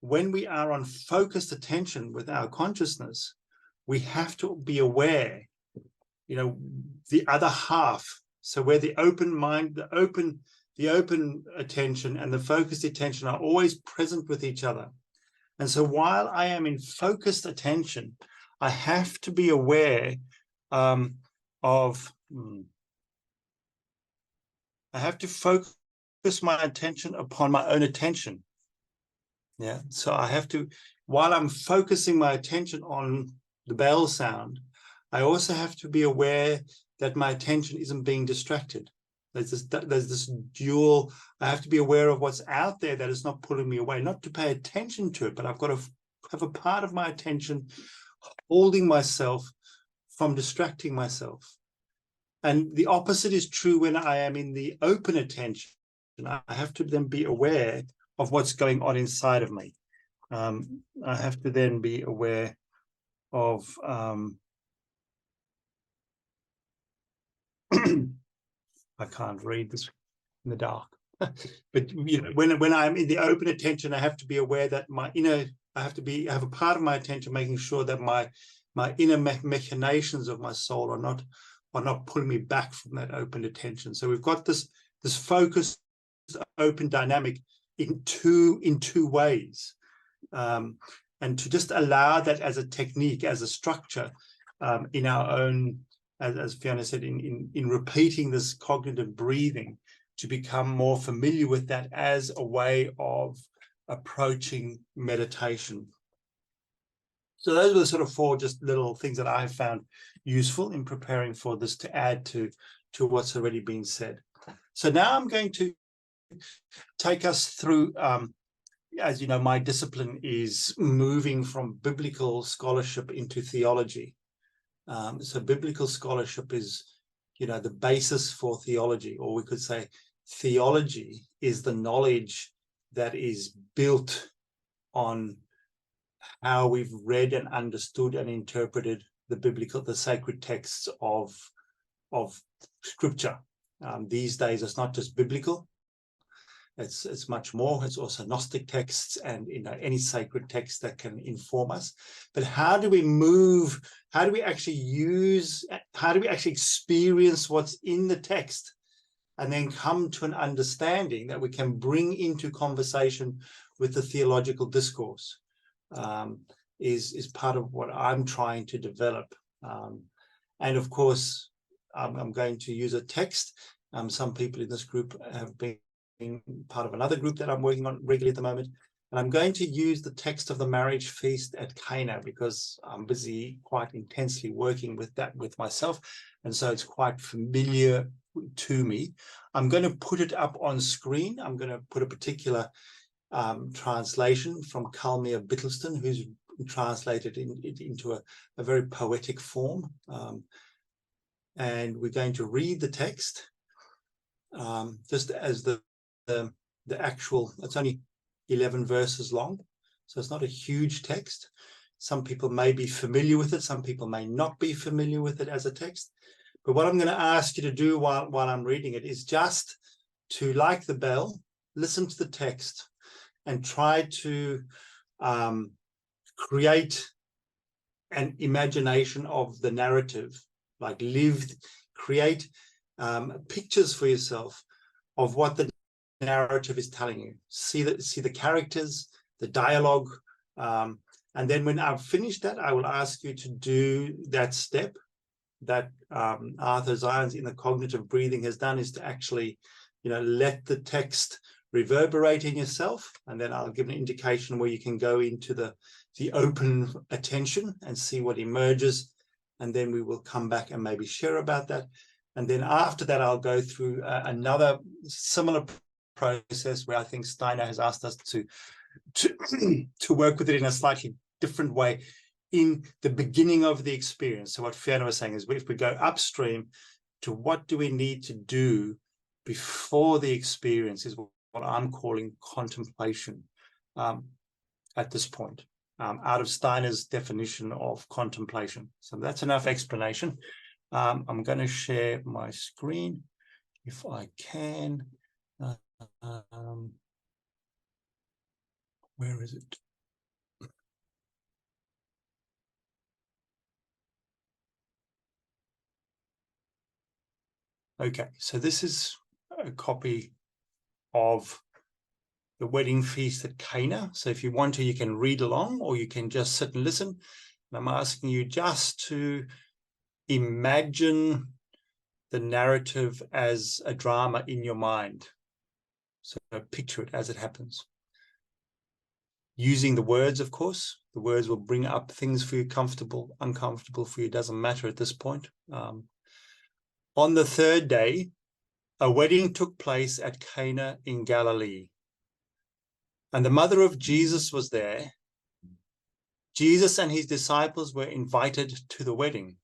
when we are on focused attention with our consciousness, we have to be aware, you know, the other half. So where the open mind, the open attention and the focused attention are always present with each other. And so while I am in focused attention, I have to be aware I have to focus my attention upon my own attention. Yeah, so I have to, while I'm focusing my attention on the bell sound, I also have to be aware that my attention isn't being distracted. There's this dual, I have to be aware of what's out there that is not pulling me away, not to pay attention to it, but I've got to have a part of my attention holding myself from distracting myself. And the opposite is true when I am in the open attention. I have to then be aware of what's going on inside of me. I have to then be aware of I can't read this in the dark. But you know, when I'm in the open attention, I have to be aware that my inner, I have a part of my attention making sure that my inner machinations of my soul are not pulling me back from that open attention. So we've got this focused open dynamic in two ways, and to just allow that as a technique, as a structure, in our own, as Fiona said, in repeating this cognitive breathing, to become more familiar with that as a way of approaching meditation. So those were the sort of four just little things that I have found useful in preparing for this, to add to what's already been said. So now I'm going to take us through, as you know, my discipline is moving from biblical scholarship into theology. So biblical scholarship is, you know, the basis for theology, or we could say theology is the knowledge that is built on how we've read and understood and interpreted the sacred texts of scripture. These days, it's not just biblical. It's much more. It's also Gnostic texts and, you know, any sacred text that can inform us. But how do we move? How do we actually experience what's in the text, and then come to an understanding that we can bring into conversation with the theological discourse? Is part of what I'm trying to develop. And of course, I'm going to use a text. Some people in this group have been part of another group that I'm working on regularly at the moment. And I'm going to use the text of the marriage feast at Cana, because I'm busy quite intensely working with that with myself. And so it's quite familiar to me. I'm going to put it up on screen. I'm going to put a particular translation from Kalmir Bittleston, who's translated it into a very poetic form. And we're going to read the text just as the actual, it's only 11 verses long, so it's not a huge text. Some people may be familiar with it, some people may not be familiar with it as a text. But what I'm going to ask you to do while I'm reading it is just to, like the bell, listen to the text and try to create an imagination of the narrative, like create pictures for yourself of what the narrative is telling you. See the characters, the dialogue, and then when I've finished that, I will ask you to do that step that Arthur Zajonc in the cognitive breathing has done, is to actually, you know, let the text reverberate in yourself, and then I'll give an indication where you can go into the open attention and see what emerges, and then we will come back and maybe share about that. And then after that, I'll go through another similar process where I think Steiner has asked us to work with it in a slightly different way in the beginning of the experience. So what Fiona was saying is, if we go upstream to what do we need to do before the experience, is what I'm calling contemplation at this point. out of Steiner's definition of contemplation. So that's enough explanation. I'm going to share my screen if I can. Where is it? Okay, so this is a copy of the wedding feast at Cana. So if you want to, you can read along, or you can just sit and listen. And I'm asking you just to imagine the narrative as a drama in your mind. So picture it as it happens. Using the words, of course. The words will bring up things for you, comfortable, uncomfortable for you, doesn't matter at this point. On the third day, a wedding took place at Cana in Galilee, and the mother of Jesus was there. Jesus and his disciples were invited to the wedding.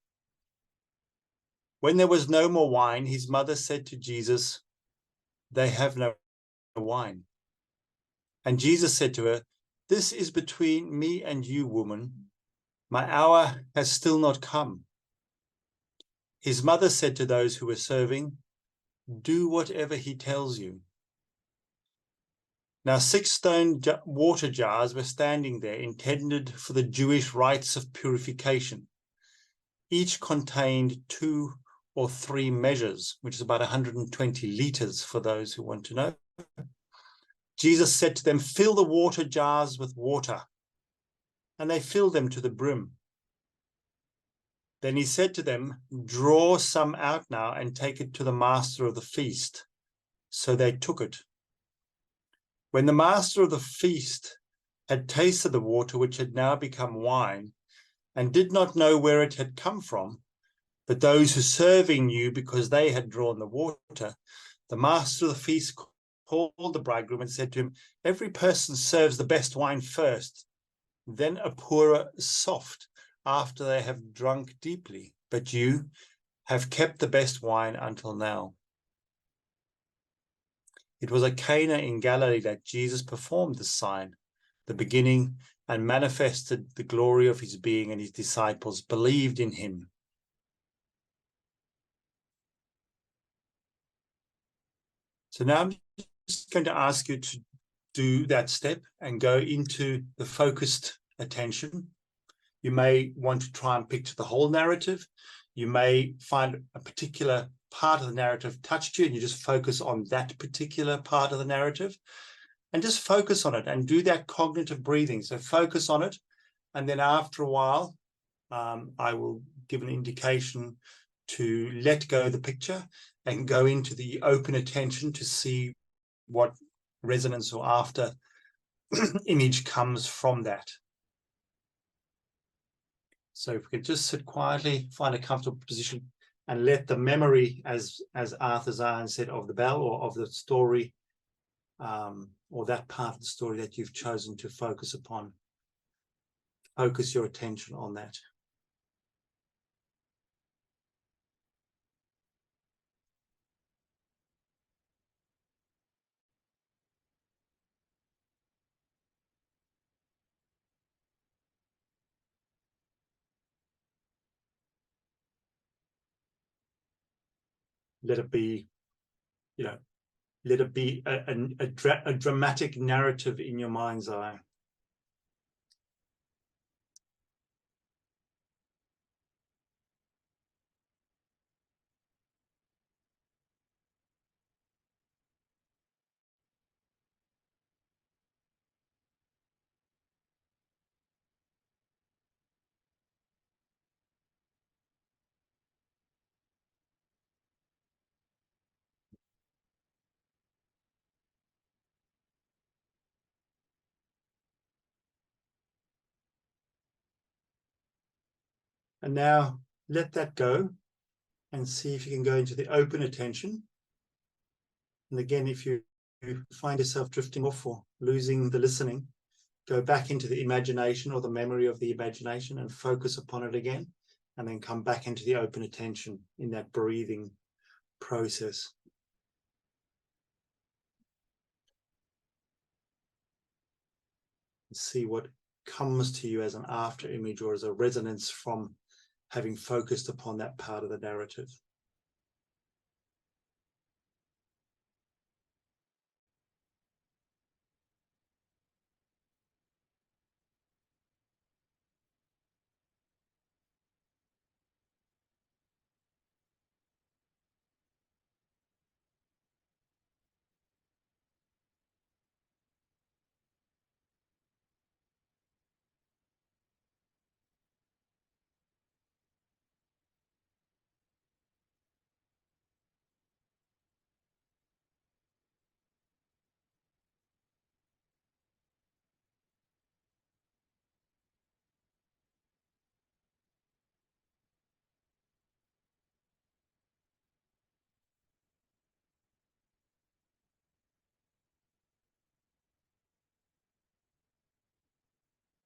When there was no more wine, his mother said to Jesus, "They have no wine." And Jesus said to her, "This is between me and you, woman. My hour has still not come." His mother said to those who were serving, "Do whatever he tells you." Now 6 stone water jars were standing there, intended for the Jewish rites of purification. Each contained 2 or 3 measures, which is about 120 liters for those who want to know. Jesus said to them, "Fill the water jars with water." And they filled them to the brim. Then he said to them, "Draw some out now and take it to the master of the feast." So they took it. When the master of the feast had tasted the water, which had now become wine, and did not know where it had come from, but those who serving knew, because they had drawn the water, the master of the feast called the bridegroom and said to him, "Every person serves the best wine first, then a poorer soft after they have drunk deeply, but you have kept the best wine until now." It was at Cana in Galilee that Jesus performed this sign, the beginning, and manifested the glory of his being, and his disciples believed in him. So now I'm just going to ask you to do that step and go into the focused attention. You may want to try and picture the whole narrative. You may find a particular part of the narrative touched you, and you just focus on that particular part of the narrative, and just focus on it and do that cognitive breathing. So focus on it, and then after a while, I will give an indication to let go of the picture and go into the open attention to see what resonance or after image comes from that. So if we could just sit quietly, find a comfortable position, and let the memory, as Arthur Zajonc said, of the bell or of the story, or that part of the story that you've chosen to focus upon, focus your attention on that. Let it be, let it be a dramatic narrative in your mind's eye. And now let that go and see if you can go into the open attention. And again, if you find yourself drifting off or losing the listening, go back into the imagination or the memory of the imagination and focus upon it again, and then come back into the open attention in that breathing process. See what comes to you as an after image or as a resonance from having focused upon that part of the narrative.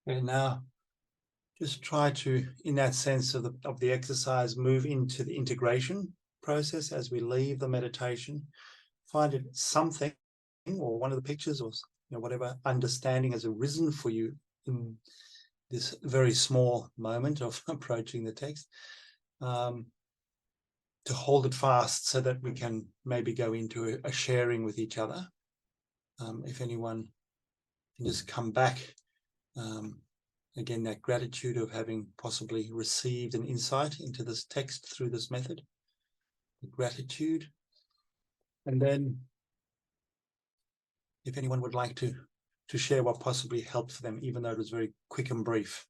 And now just try to, in that sense of the exercise, move into the integration process as we leave the meditation. Find it something, or one of the pictures, or whatever understanding has arisen for you in this very small moment of approaching the text, to hold it fast so that we can maybe go into a sharing with each other. If anyone can just come back, again, that gratitude of having possibly received an insight into this text through this method, the gratitude. And then if anyone would like to share what possibly helped for them, even though it was very quick and brief.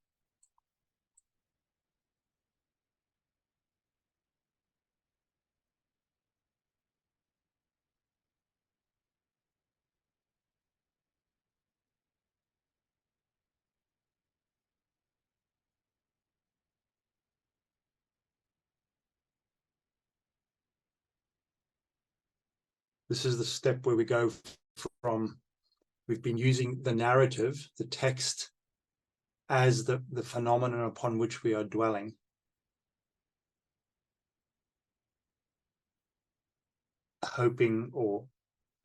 This is the step where we go from, we've been using the narrative, the text, as the phenomenon upon which we are dwelling. Hoping or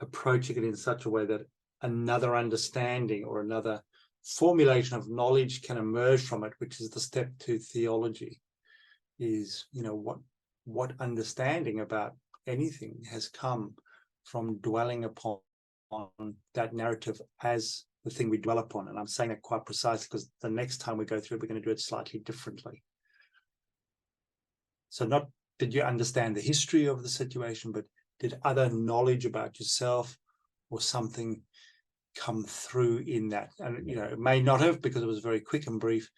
approaching it in such a way that another understanding or another formulation of knowledge can emerge from it, which is the step to theology, is, what understanding about anything has come from dwelling upon that narrative as the thing we dwell upon. And I'm saying that quite precisely because the next time we go through it, we're going to do it slightly differently. So not did you understand the history of the situation, but did other knowledge about yourself or something come through in that? And, it may not have, because it was very quick and brief.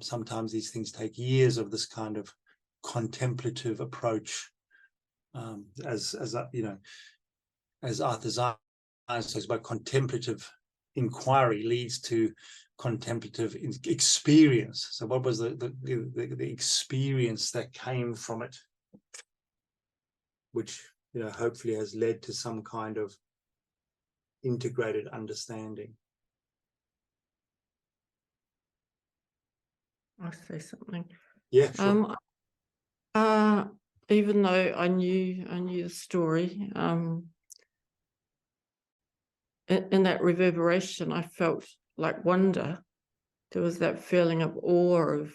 Sometimes these things take years of this kind of contemplative approach, as Arthur Zajonc talks about, contemplative inquiry leads to contemplative experience. So what was the experience that came from it, which hopefully has led to some kind of integrated understanding? I'll say something. Yeah, sure. Even though I knew the story, in that reverberation, I felt like wonder. There was that feeling of awe of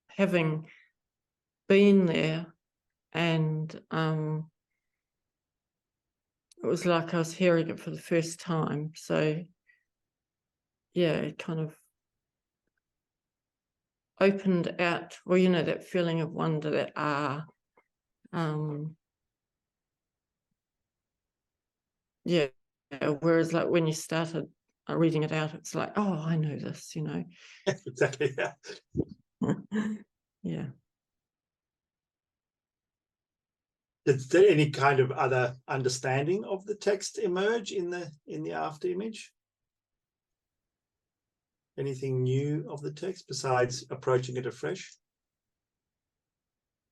having been there, and it was like I was hearing it for the first time. So yeah, it kind of opened out, well, that feeling of wonder, that yeah, whereas like when you started reading it out, it's like, oh, I know this, Exactly, yeah. Yeah. Did there any kind of other understanding of the text emerge in the after image? Anything new of the text besides approaching it afresh?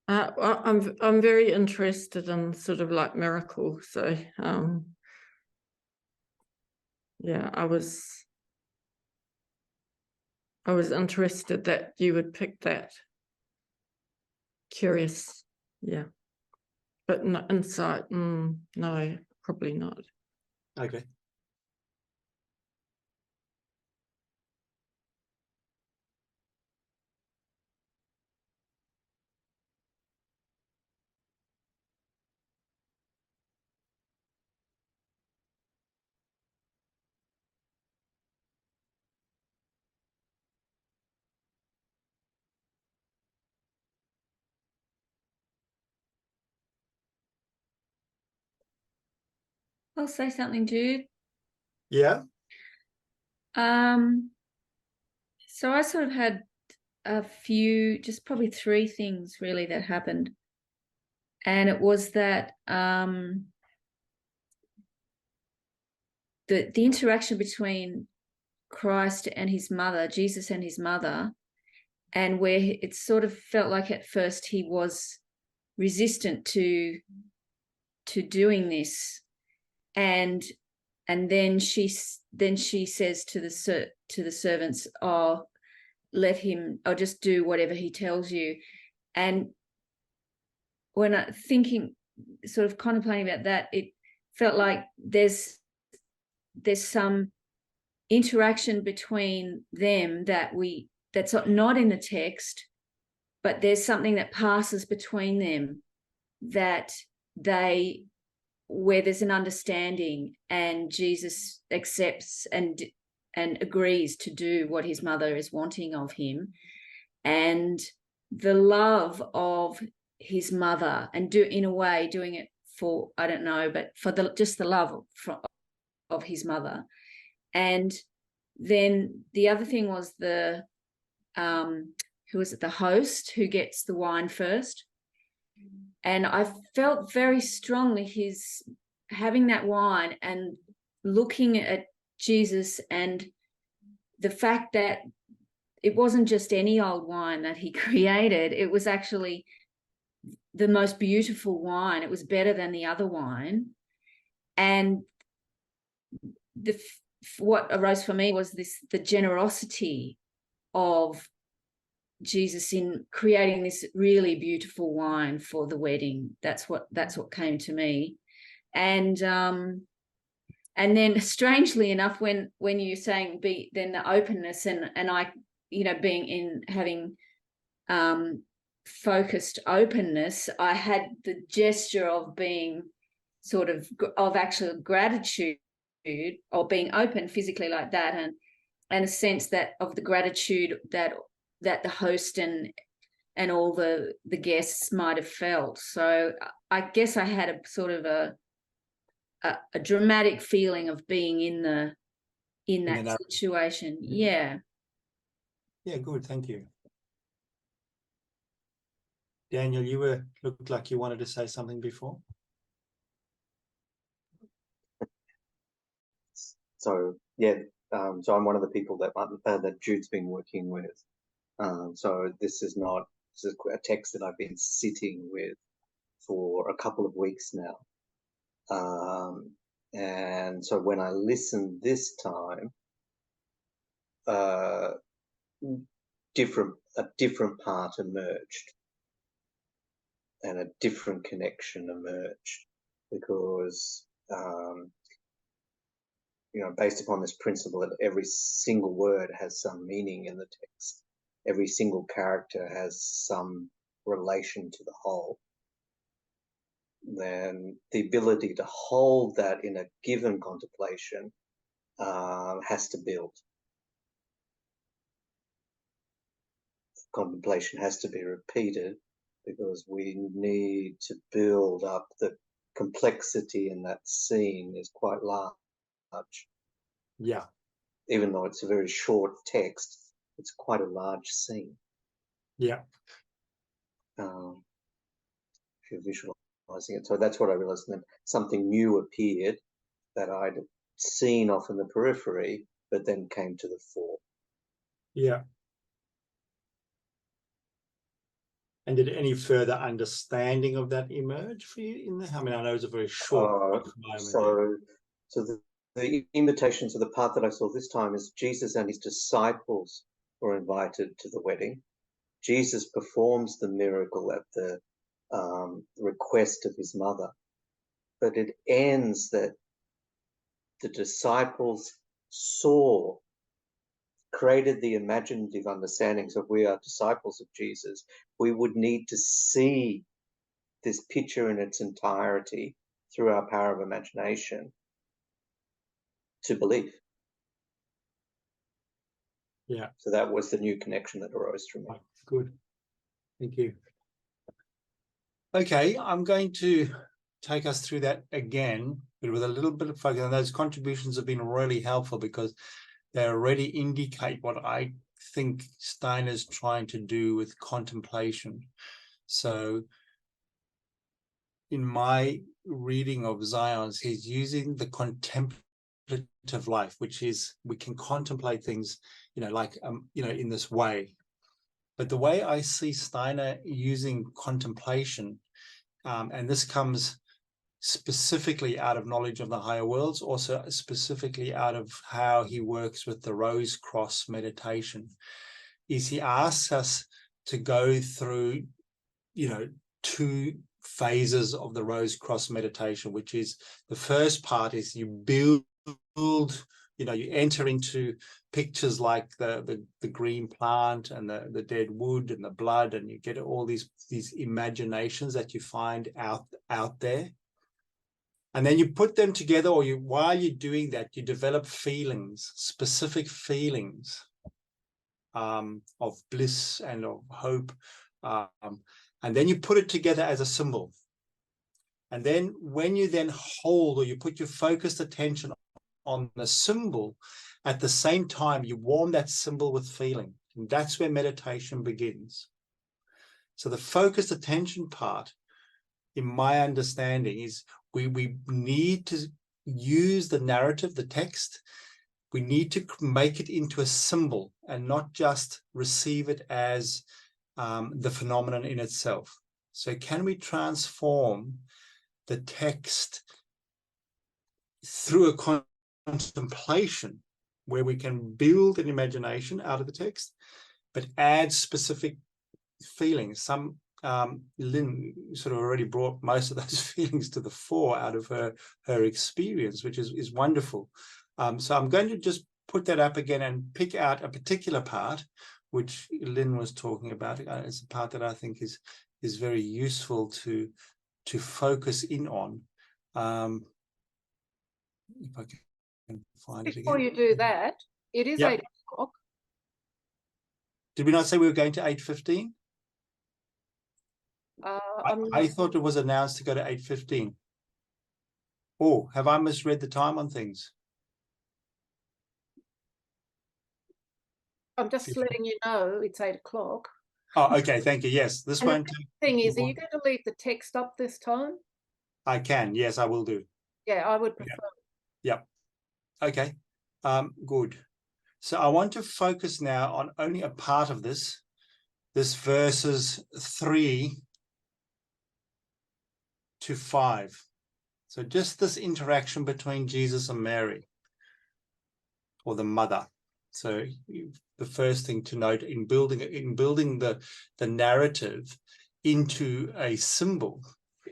I'm very interested in sort of like miracle. So yeah, I was interested that you would pick that. Curious, yeah. But no insight, no, probably not. Okay. I'll say something, Jude. Yeah. So I sort of had a few, just probably three things really that happened. And it was that the interaction between Christ and his mother, Jesus and his mother, and where it sort of felt like at first he was resistant to doing this, and then she says to the servants, "Oh, let him, or just do whatever he tells you." And when I sort of contemplating about that, it felt like there's some interaction between them that's not in the text, but there's something that passes between them where there's an understanding, and Jesus accepts and agrees to do what his mother is wanting of him, and the love of his mother, and in a way doing it for, I don't know, but for just the love of his mother. And then the other thing was the who was it, the host who gets the wine first. And I felt very strongly his having that wine and looking at Jesus, and the fact that it wasn't just any old wine that he created. It was actually the most beautiful wine. It was better than the other wine. And what arose for me was the generosity of Jesus in creating this really beautiful wine for the wedding. That's what came to me. And then strangely enough, when you're saying then the openness and I, having focused openness, I had the gesture of being sort of actual gratitude, or being open physically like that, and a sense that of the gratitude that the host and all the guests might have felt. So I guess I had a sort of a dramatic feeling of being in that situation. Yeah. Yeah, good. Thank you. Daniel, you looked like you wanted to say something before. So yeah, so I'm one of the people that Jude's been working with. So this is a text that I've been sitting with for a couple of weeks now. And so when I listened this time, a different part emerged, and a different connection emerged, because based upon this principle that every single word has some meaning in the text, every single character has some relation to the whole, then the ability to hold that in a given contemplation has to build. Contemplation has to be repeated, because we need to build up. The complexity in that scene is quite large. Yeah. Even though it's a very short text, it's quite a large scene. Yeah. If you're visualizing it. So that's what I realized. And then something new appeared that I'd seen off in the periphery, but then came to the fore. Yeah. And did any further understanding of that emerge for you in there? I mean, I know it's a very short moment. So the invitation to the part that I saw this time is Jesus and his disciples were invited to the wedding. Jesus performs the miracle at the request of his mother, but it ends that the disciples created the imaginative understandings of we are disciples of Jesus. We would need to see this picture in its entirety through our power of imagination to believe. Yeah. So that was the new connection that arose from me. Good. Thank you. Okay, I'm going to take us through that again, but with a little bit of focus. And those contributions have been really helpful because they already indicate what I think Steiner's trying to do with contemplation. So in my reading of Zajonc, he's using the contemplative life, which is we can contemplate things, like, in this way. But the way I see Steiner using contemplation, and this comes specifically out of knowledge of the higher worlds, also specifically out of how he works with the Rose Cross meditation, is he asks us to go through, 2 phases of the Rose Cross meditation, which is the first part is you build, you enter into pictures like the green plant and the dead wood and the blood, and you get all these imaginations that you find out there. And then you put them together, or while you're doing that, you develop feelings, specific feelings of bliss and of hope. And then you put it together as a symbol. And then when you then hold, or you put your focused attention on the symbol, at the same time, you warm that symbol with feeling. And that's where meditation begins. So the focused attention part, in my understanding, is we need to use the narrative, the text. We need to make it into a symbol and not just receive it as the phenomenon in itself. So can we transform the text through a contemplation where we can build an imagination out of the text, but add specific feelings? Some Lynn sort of already brought most of those feelings to the fore out of her experience, which is wonderful. So I'm going to just put that up again and pick out a particular part, which Lynn was talking about. It's a part that I think is very useful to focus in on. If I can find it again. Before you do that, it is 8 o'clock. Did we not say we were going to 8:15? I thought it was announced to go to 8:15. Oh, have I misread the time on things? I'm just letting you know it's 8 o'clock. Oh, okay, thank you. Yes, this And one. the thing is, are you going to leave the text up this time? I can. Yes, I will do. Yeah, I would prefer. Yep. Okay. Good. So I want to focus now on only a part of this verses 3 to 5. So just this interaction between Jesus and Mary, or the mother. So the first thing to note in building the narrative into a symbol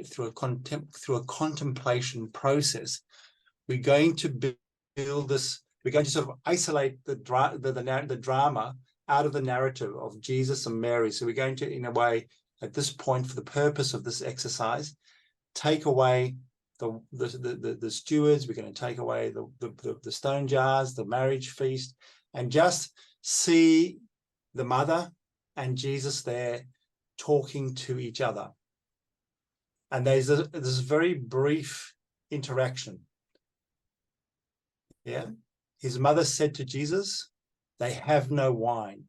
through a contemplation process, we're going to build this. We're going to sort of isolate the drama out of the narrative of Jesus and Mary. So we're going to, in a way, at this point, for the purpose of this exercise, take away the stewards. We're going to take away the stone jars, the marriage feast, and just see the mother and Jesus there talking to each other. And there's this very brief interaction. Yeah. His mother said to Jesus, "They have no wine."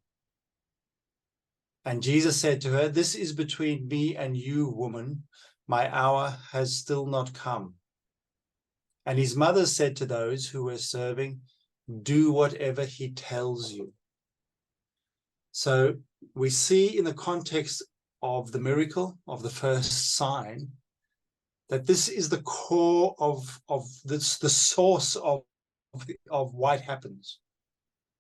And Jesus said to her, "This is between me and you, woman. My hour has still not come." And his mother said to those who were serving, "Do whatever he tells you." So we see in the context of the miracle of the first sign that this is the core of this, the source of what happens.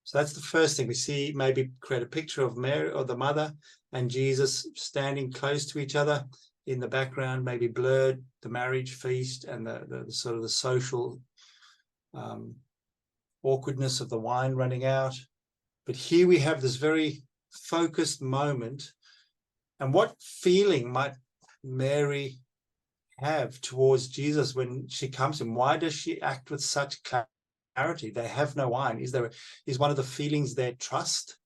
So that's the first thing we see. Maybe create a picture of Mary or the mother and Jesus standing close to each other. In the background, maybe blurred, the marriage feast and the sort of the social awkwardness of the wine running out. But here we have this very focused moment. And what feeling might Mary have towards Jesus when she comes to him? Why does she act with such clarity? They have no wine. Is one of the feelings there trust,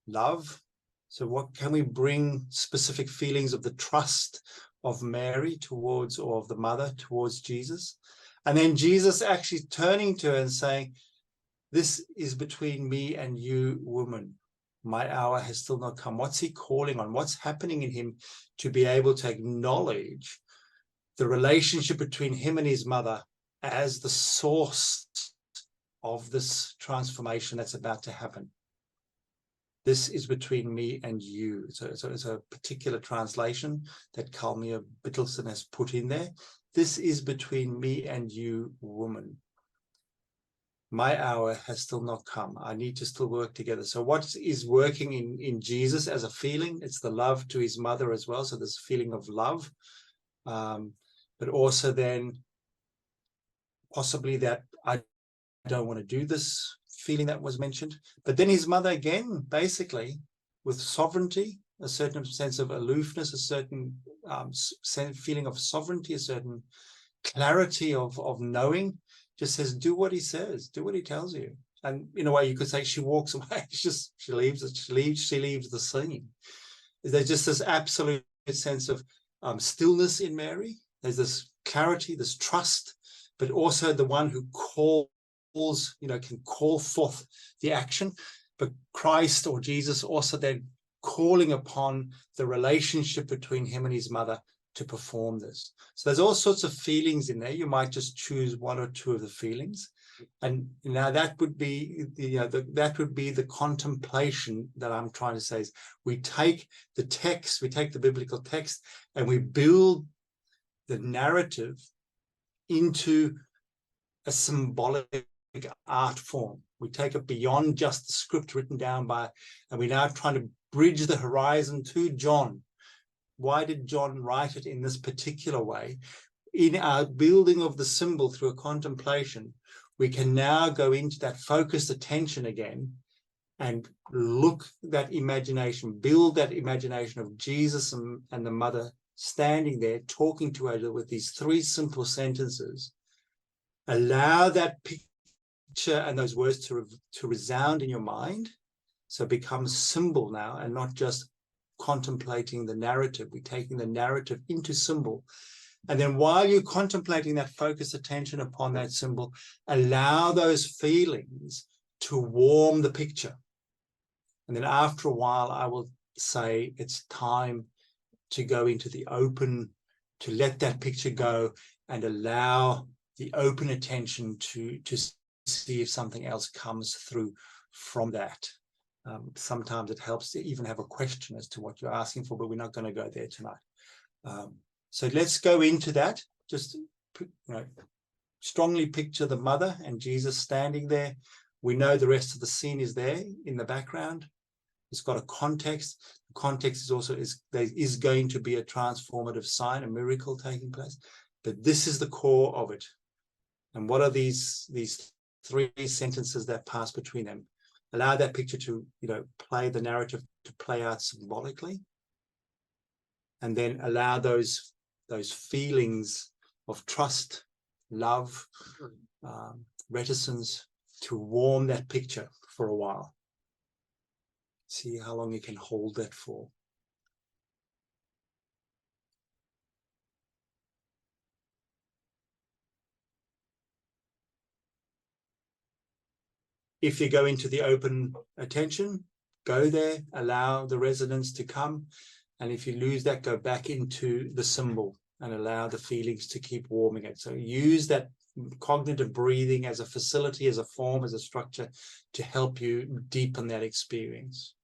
love? So what can we bring specific feelings of the trust of Mary towards, or of the mother towards Jesus. And then Jesus actually turning to her and saying, this is between me and you, woman. My hour has still not come. What's he calling on? What's happening in him to be able to acknowledge the relationship between him and his mother as the source of this transformation that's about to happen? This is between me and you. So it's a particular translation that Kalmia Bittelsson has put in there. This is between me and you, woman. My hour has still not come. I need to still work together. So what is working in Jesus as a feeling? It's the love to his mother as well. So this feeling of love, but also then possibly that I don't want to do this feeling that was mentioned. But then his mother again, basically with sovereignty, a certain sense of aloofness, a certain feeling of sovereignty, a certain clarity of knowing, just says, do what he says, do what he tells you. And in a way you could say she walks away. She leaves the scene. There's just this absolute sense of stillness in Mary. There's this clarity, this trust, but also the one who calls, can call forth the action. But Christ or Jesus also then calling upon the relationship between him and his mother to perform this. So there's all sorts of feelings in there. You might just choose one or two of the feelings, and now that would be the contemplation that I'm trying to say. Is we take the text, we take the biblical text, and we build the narrative into a symbolic art form. We take it beyond just the script written down by, and we're now trying to bridge the horizon to John. Why did John write it in this particular way? In our building of the symbol through a contemplation, we can now go into that focused attention again and look that imagination, build that imagination of Jesus and the mother standing there talking to her with these three simple sentences. Allow that picture and those words to resound in your mind. So it becomes symbol now and not just contemplating the narrative. We're taking the narrative into symbol. And then while you're contemplating that focused attention upon that symbol, allow those feelings to warm the picture. And then after a while, I will say it's time to go into the open, to let that picture go and allow the open attention to see if something else comes through from that. Sometimes it helps to even have a question as to what you're asking for, but we're not going to go there tonight. So let's go into that. Just strongly picture the mother and Jesus standing there. We know the rest of the scene is there in the background. It's got a context. The context is also there is going to be a transformative sign, a miracle taking place. But this is the core of it. And what are these three sentences that pass between them? Allow that picture to, play the narrative to play out symbolically, and then allow those feelings of trust, love, reticence to warm that picture for a while. See how long you can hold that for. If you go into the open attention, go there, allow the resonance to come. And if you lose that, go back into the symbol and allow the feelings to keep warming it. So use that cognitive breathing as a facility, as a form, as a structure to help you deepen that experience.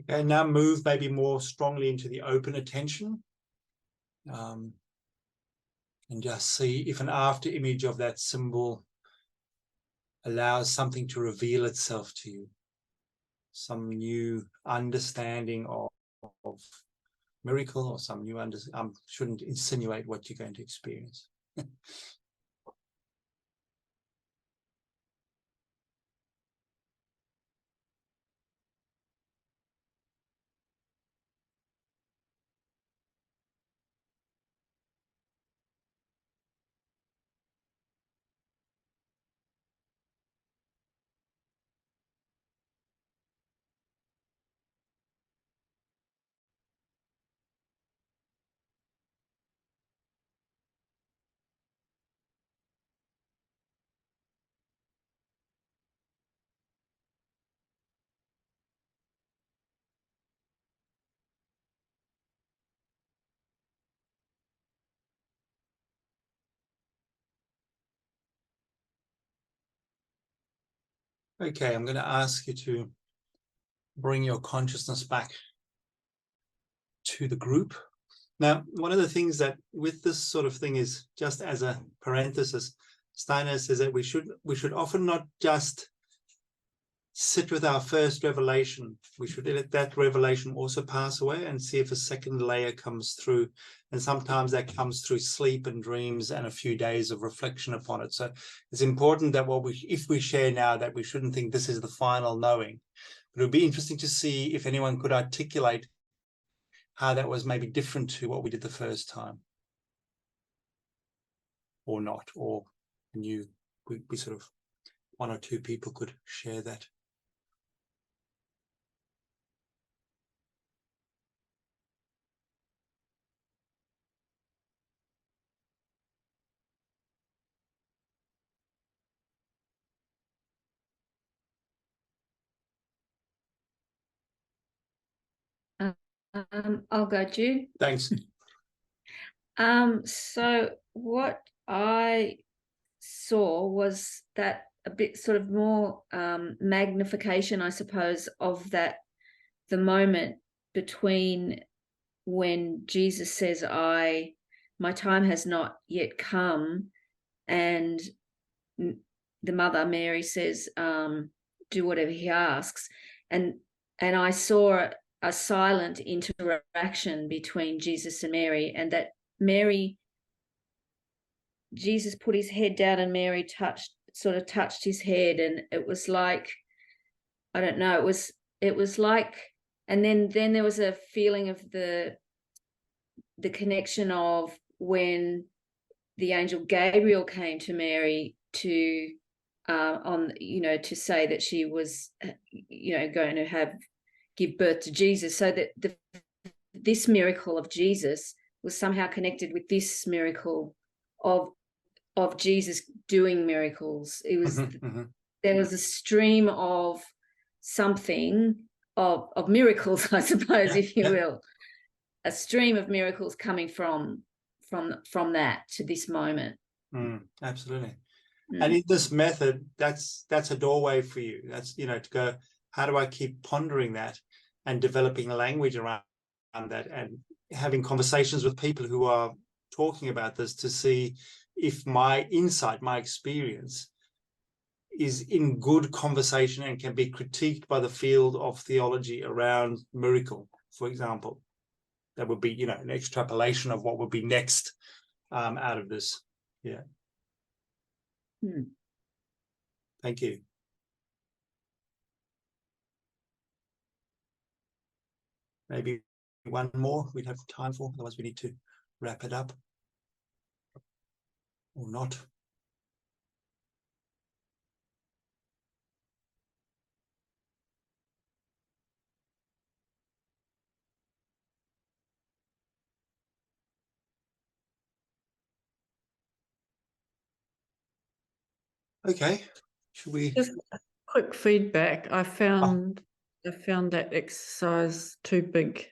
Okay, now move maybe more strongly into the open attention. And just see if an after image of that symbol allows something to reveal itself to you. Some new understanding of miracle, or some new shouldn't insinuate what you're going to experience. Okay, I'm going to ask you to bring your consciousness back to the group. Now, one of the things that with this sort of thing is, just as a parenthesis, Steiner says that we should often not just sit with our first revelation. We should let that revelation also pass away and see if a second layer comes through. And sometimes that comes through sleep and dreams and a few days of reflection upon it. So it's important that if we share now, that we shouldn't think this is the final knowing. But it would be interesting to see if anyone could articulate how that was maybe different to what we did the first time. Or not, or we sort of, one or two people could share that. I'll go, Jude. Thanks. So what I saw was that a bit sort of more magnification, I suppose, of that, the moment between when Jesus says, my time has not yet come, and the mother Mary says, do whatever he asks. And I saw a silent interaction between Jesus and Mary, and that Jesus put his head down and Mary sort of touched his head, and it was like, I don't know, it was like, and then there was a feeling of the connection of when the angel Gabriel came to Mary to to say that she was going to give birth to Jesus, so that this miracle of Jesus was somehow connected with this miracle of Jesus doing miracles. It was there was a stream of something of miracles, I suppose, if you will, a stream of miracles coming from that to this moment. Absolutely. And in this method, that's a doorway for you. That's, to go, how do I keep pondering that and developing a language around that, and having conversations with people who are talking about this to see if my insight, my experience is in good conversation and can be critiqued by the field of theology around miracle, for example. That would be, an extrapolation of what would be next out of this. Yeah. Thank you. Maybe one more we'd have time for, otherwise we need to wrap it up. Or not. Okay, should we just quick feedback? I found that exercise too big.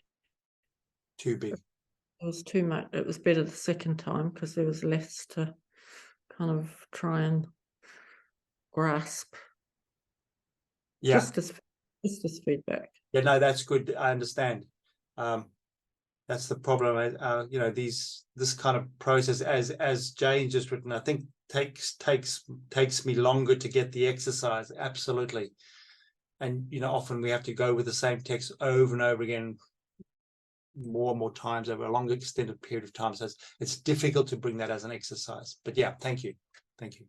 Too big. It was too much. It was better the second time because there was less to kind of try and grasp. Yeah. Just as It's just feedback. Yeah, no, that's good. I understand. That's the problem. You know, this kind of process, as Jane just written, I think takes me longer to get the exercise. Absolutely. And you know, often we have to go with the same text over and over again, more and more times over a longer extended period of time. So it's difficult to bring that as an exercise. But yeah, thank you. Thank you.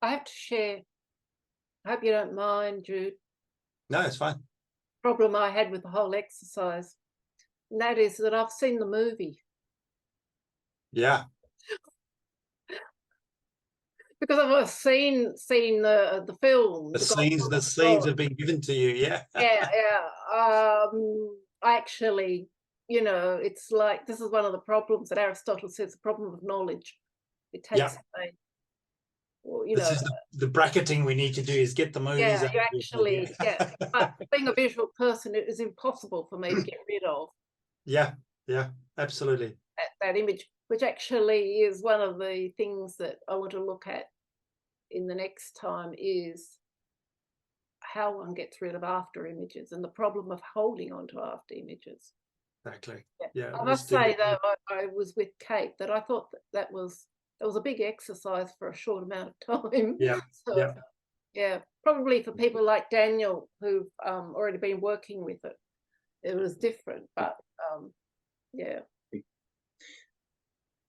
I have to share. I hope you don't mind, Jude. No, it's fine. Problem I had with the whole exercise, and that is that I've seen the movie. Yeah. Because I've seen the film. The scenes have been given to you. Yeah. Yeah. I actually, you know, it's like, this is one of the problems that Aristotle says, the problem of knowledge. It takes away. Well, you this know, is the bracketing we need to do, is get the movies. Yeah, you actually, But being a visual person, it is impossible for me to get rid of. Yeah, absolutely. That image, which actually is one of the things that I want to look at in the next time, is how one gets rid of after images and the problem of holding on to after images. Exactly. I must say, though, I was with Kate, that I thought that was a big exercise for a short amount of time. Yeah, probably for people like Daniel who've already been working with it, it was different, but yeah.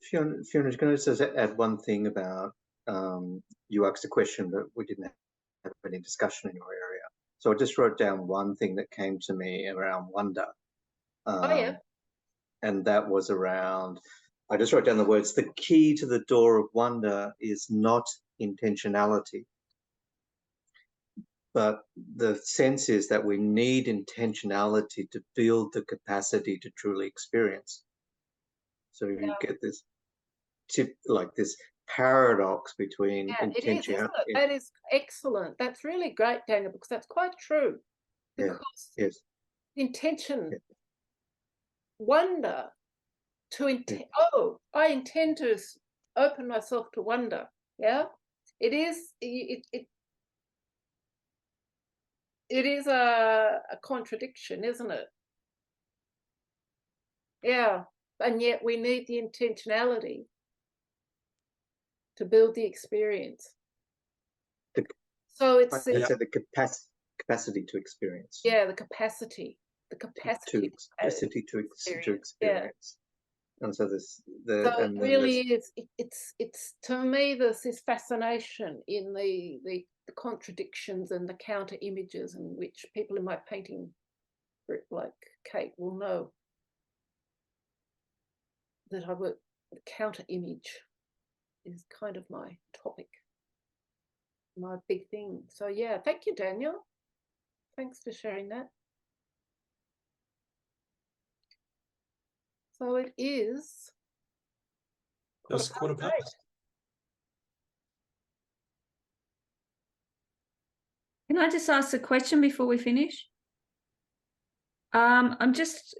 Fiona, can I just add one thing about, you asked a question, but we didn't have any discussion in your area. So I just wrote down one thing that came to me around wonder. And that was around, I just wrote down the words, the key to the door of wonder is not intentionality, but the sense is that we need intentionality to build the capacity to truly experience. So you get this this paradox between intention. That is excellent. That's really great, Daniel, because that's quite true. Because intention, wonder, I intend to open myself to wonder. Yeah, it is a contradiction, isn't it? Yeah, and yet we need the intentionality to build the experience. So it's the capacity to experience. Yeah, the capacity to experience. And so it really is. It's to me, there's this fascination in the contradictions and the counter images, in which people in my painting group, like Kate, will know that I work. The counter image is kind of my topic, my big thing. So yeah, thank you, Daniel. Thanks for sharing that. So it is just 8:15. Can I just ask a question before we finish? I'm just,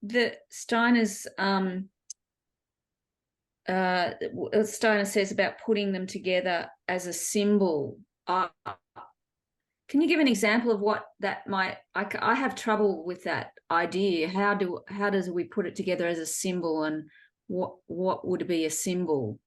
the Steiner's Steiner says about putting them together as a symbol. Can you give an example of what that might? I have trouble with that idea. How does we put it together as a symbol, and what would be a symbol?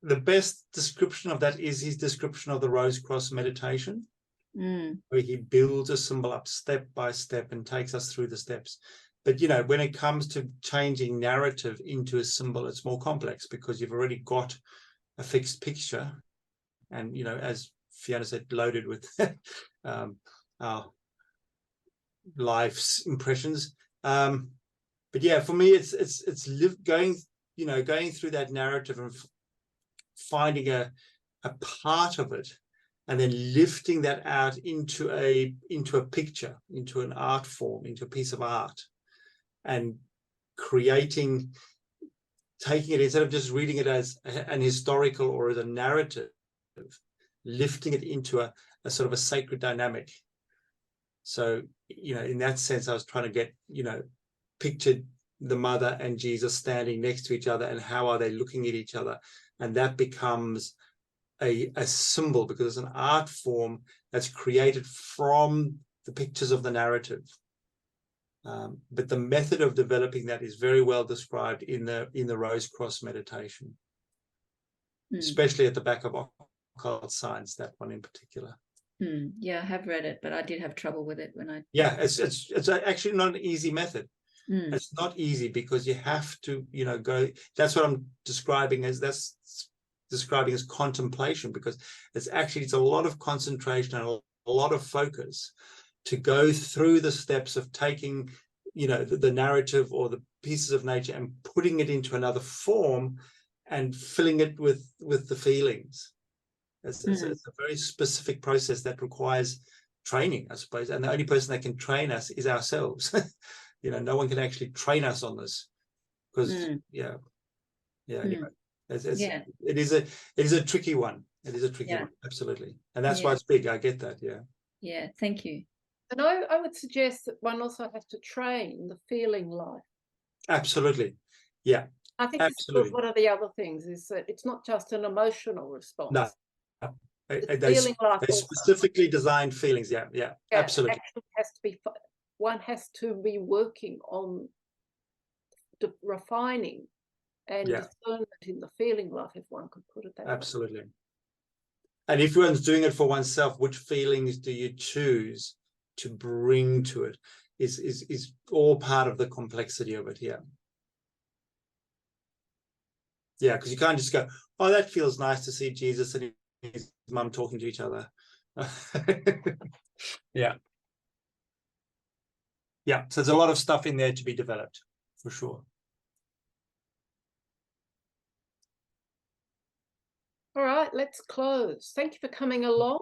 The best description of that is his description of the Rose Cross meditation, where he builds a symbol up step by step and takes us through the steps. But, you know, when it comes to changing narrative into a symbol, it's more complex, because you've already got a fixed picture. And, you know, as Fiona said, loaded with our life's impressions. But yeah, for me, it's going through that narrative and finding a part of it, and then lifting that out into a picture, into an art form, into a piece of art, and taking it, instead of just reading it as an historical or as a narrative, lifting it into a sort of a sacred dynamic. So, you know, in that sense, I was trying to get, you know, picture the mother and Jesus standing next to each other, and how are they looking at each other, and that becomes a symbol, because it's an art form that's created from the pictures of the narrative. But the method of developing that is very well described in the Rose Cross meditation, especially at the back of Occult Science, that one in particular. Yeah, I have read it, but I did have trouble with it when I. Yeah, it's actually not an easy method. It's not easy, because you have to, go. That's what I'm describing as contemplation, because it's a lot of concentration and a lot of focus to go through the steps of taking, the narrative or the pieces of nature and putting it into another form and filling it with the feelings. It's a very specific process that requires training, I suppose. And the only person that can train us is ourselves. No one can actually train us on this, because anyway, it is a tricky one. It is a tricky one, absolutely. And that's why it's big. I get that. Yeah, thank you. And I would suggest that one also has to train the feeling life. Absolutely. Yeah. I think this is one of the other things, is that it's not just an emotional response. No. They specifically designed feelings. Yeah, absolutely. It has to be, one has to be working on refining and discernment in the feeling life, if one could put it that way. Absolutely. And if one's doing it for oneself, which feelings do you choose to bring to it is all part of the complexity of it here. Yeah, because you can't just go, oh, that feels nice to see Jesus and his mum talking to each other. Yeah, so there's a lot of stuff in there to be developed, for sure. All right, let's close. Thank you for coming along.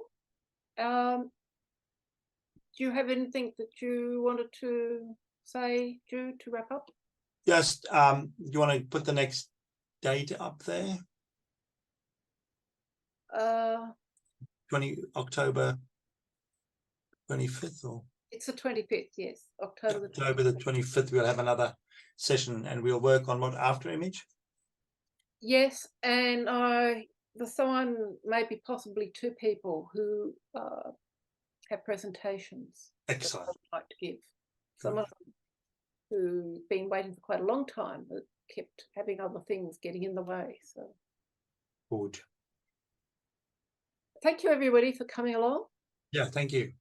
Do you have anything that you wanted to say, Jude, to wrap up? Just, you want to put the next date up there? October 25th, or? It's the 25th, yes. October the 25th, we'll have another session, and we'll work on what, after image? Yes, and there's someone, maybe possibly two people who have presentations. Excellent. That I'd like to give. Someone who's been waiting for quite a long time, but kept having other things getting in the way. So good. Thank you, everybody, for coming along. Yeah, thank you.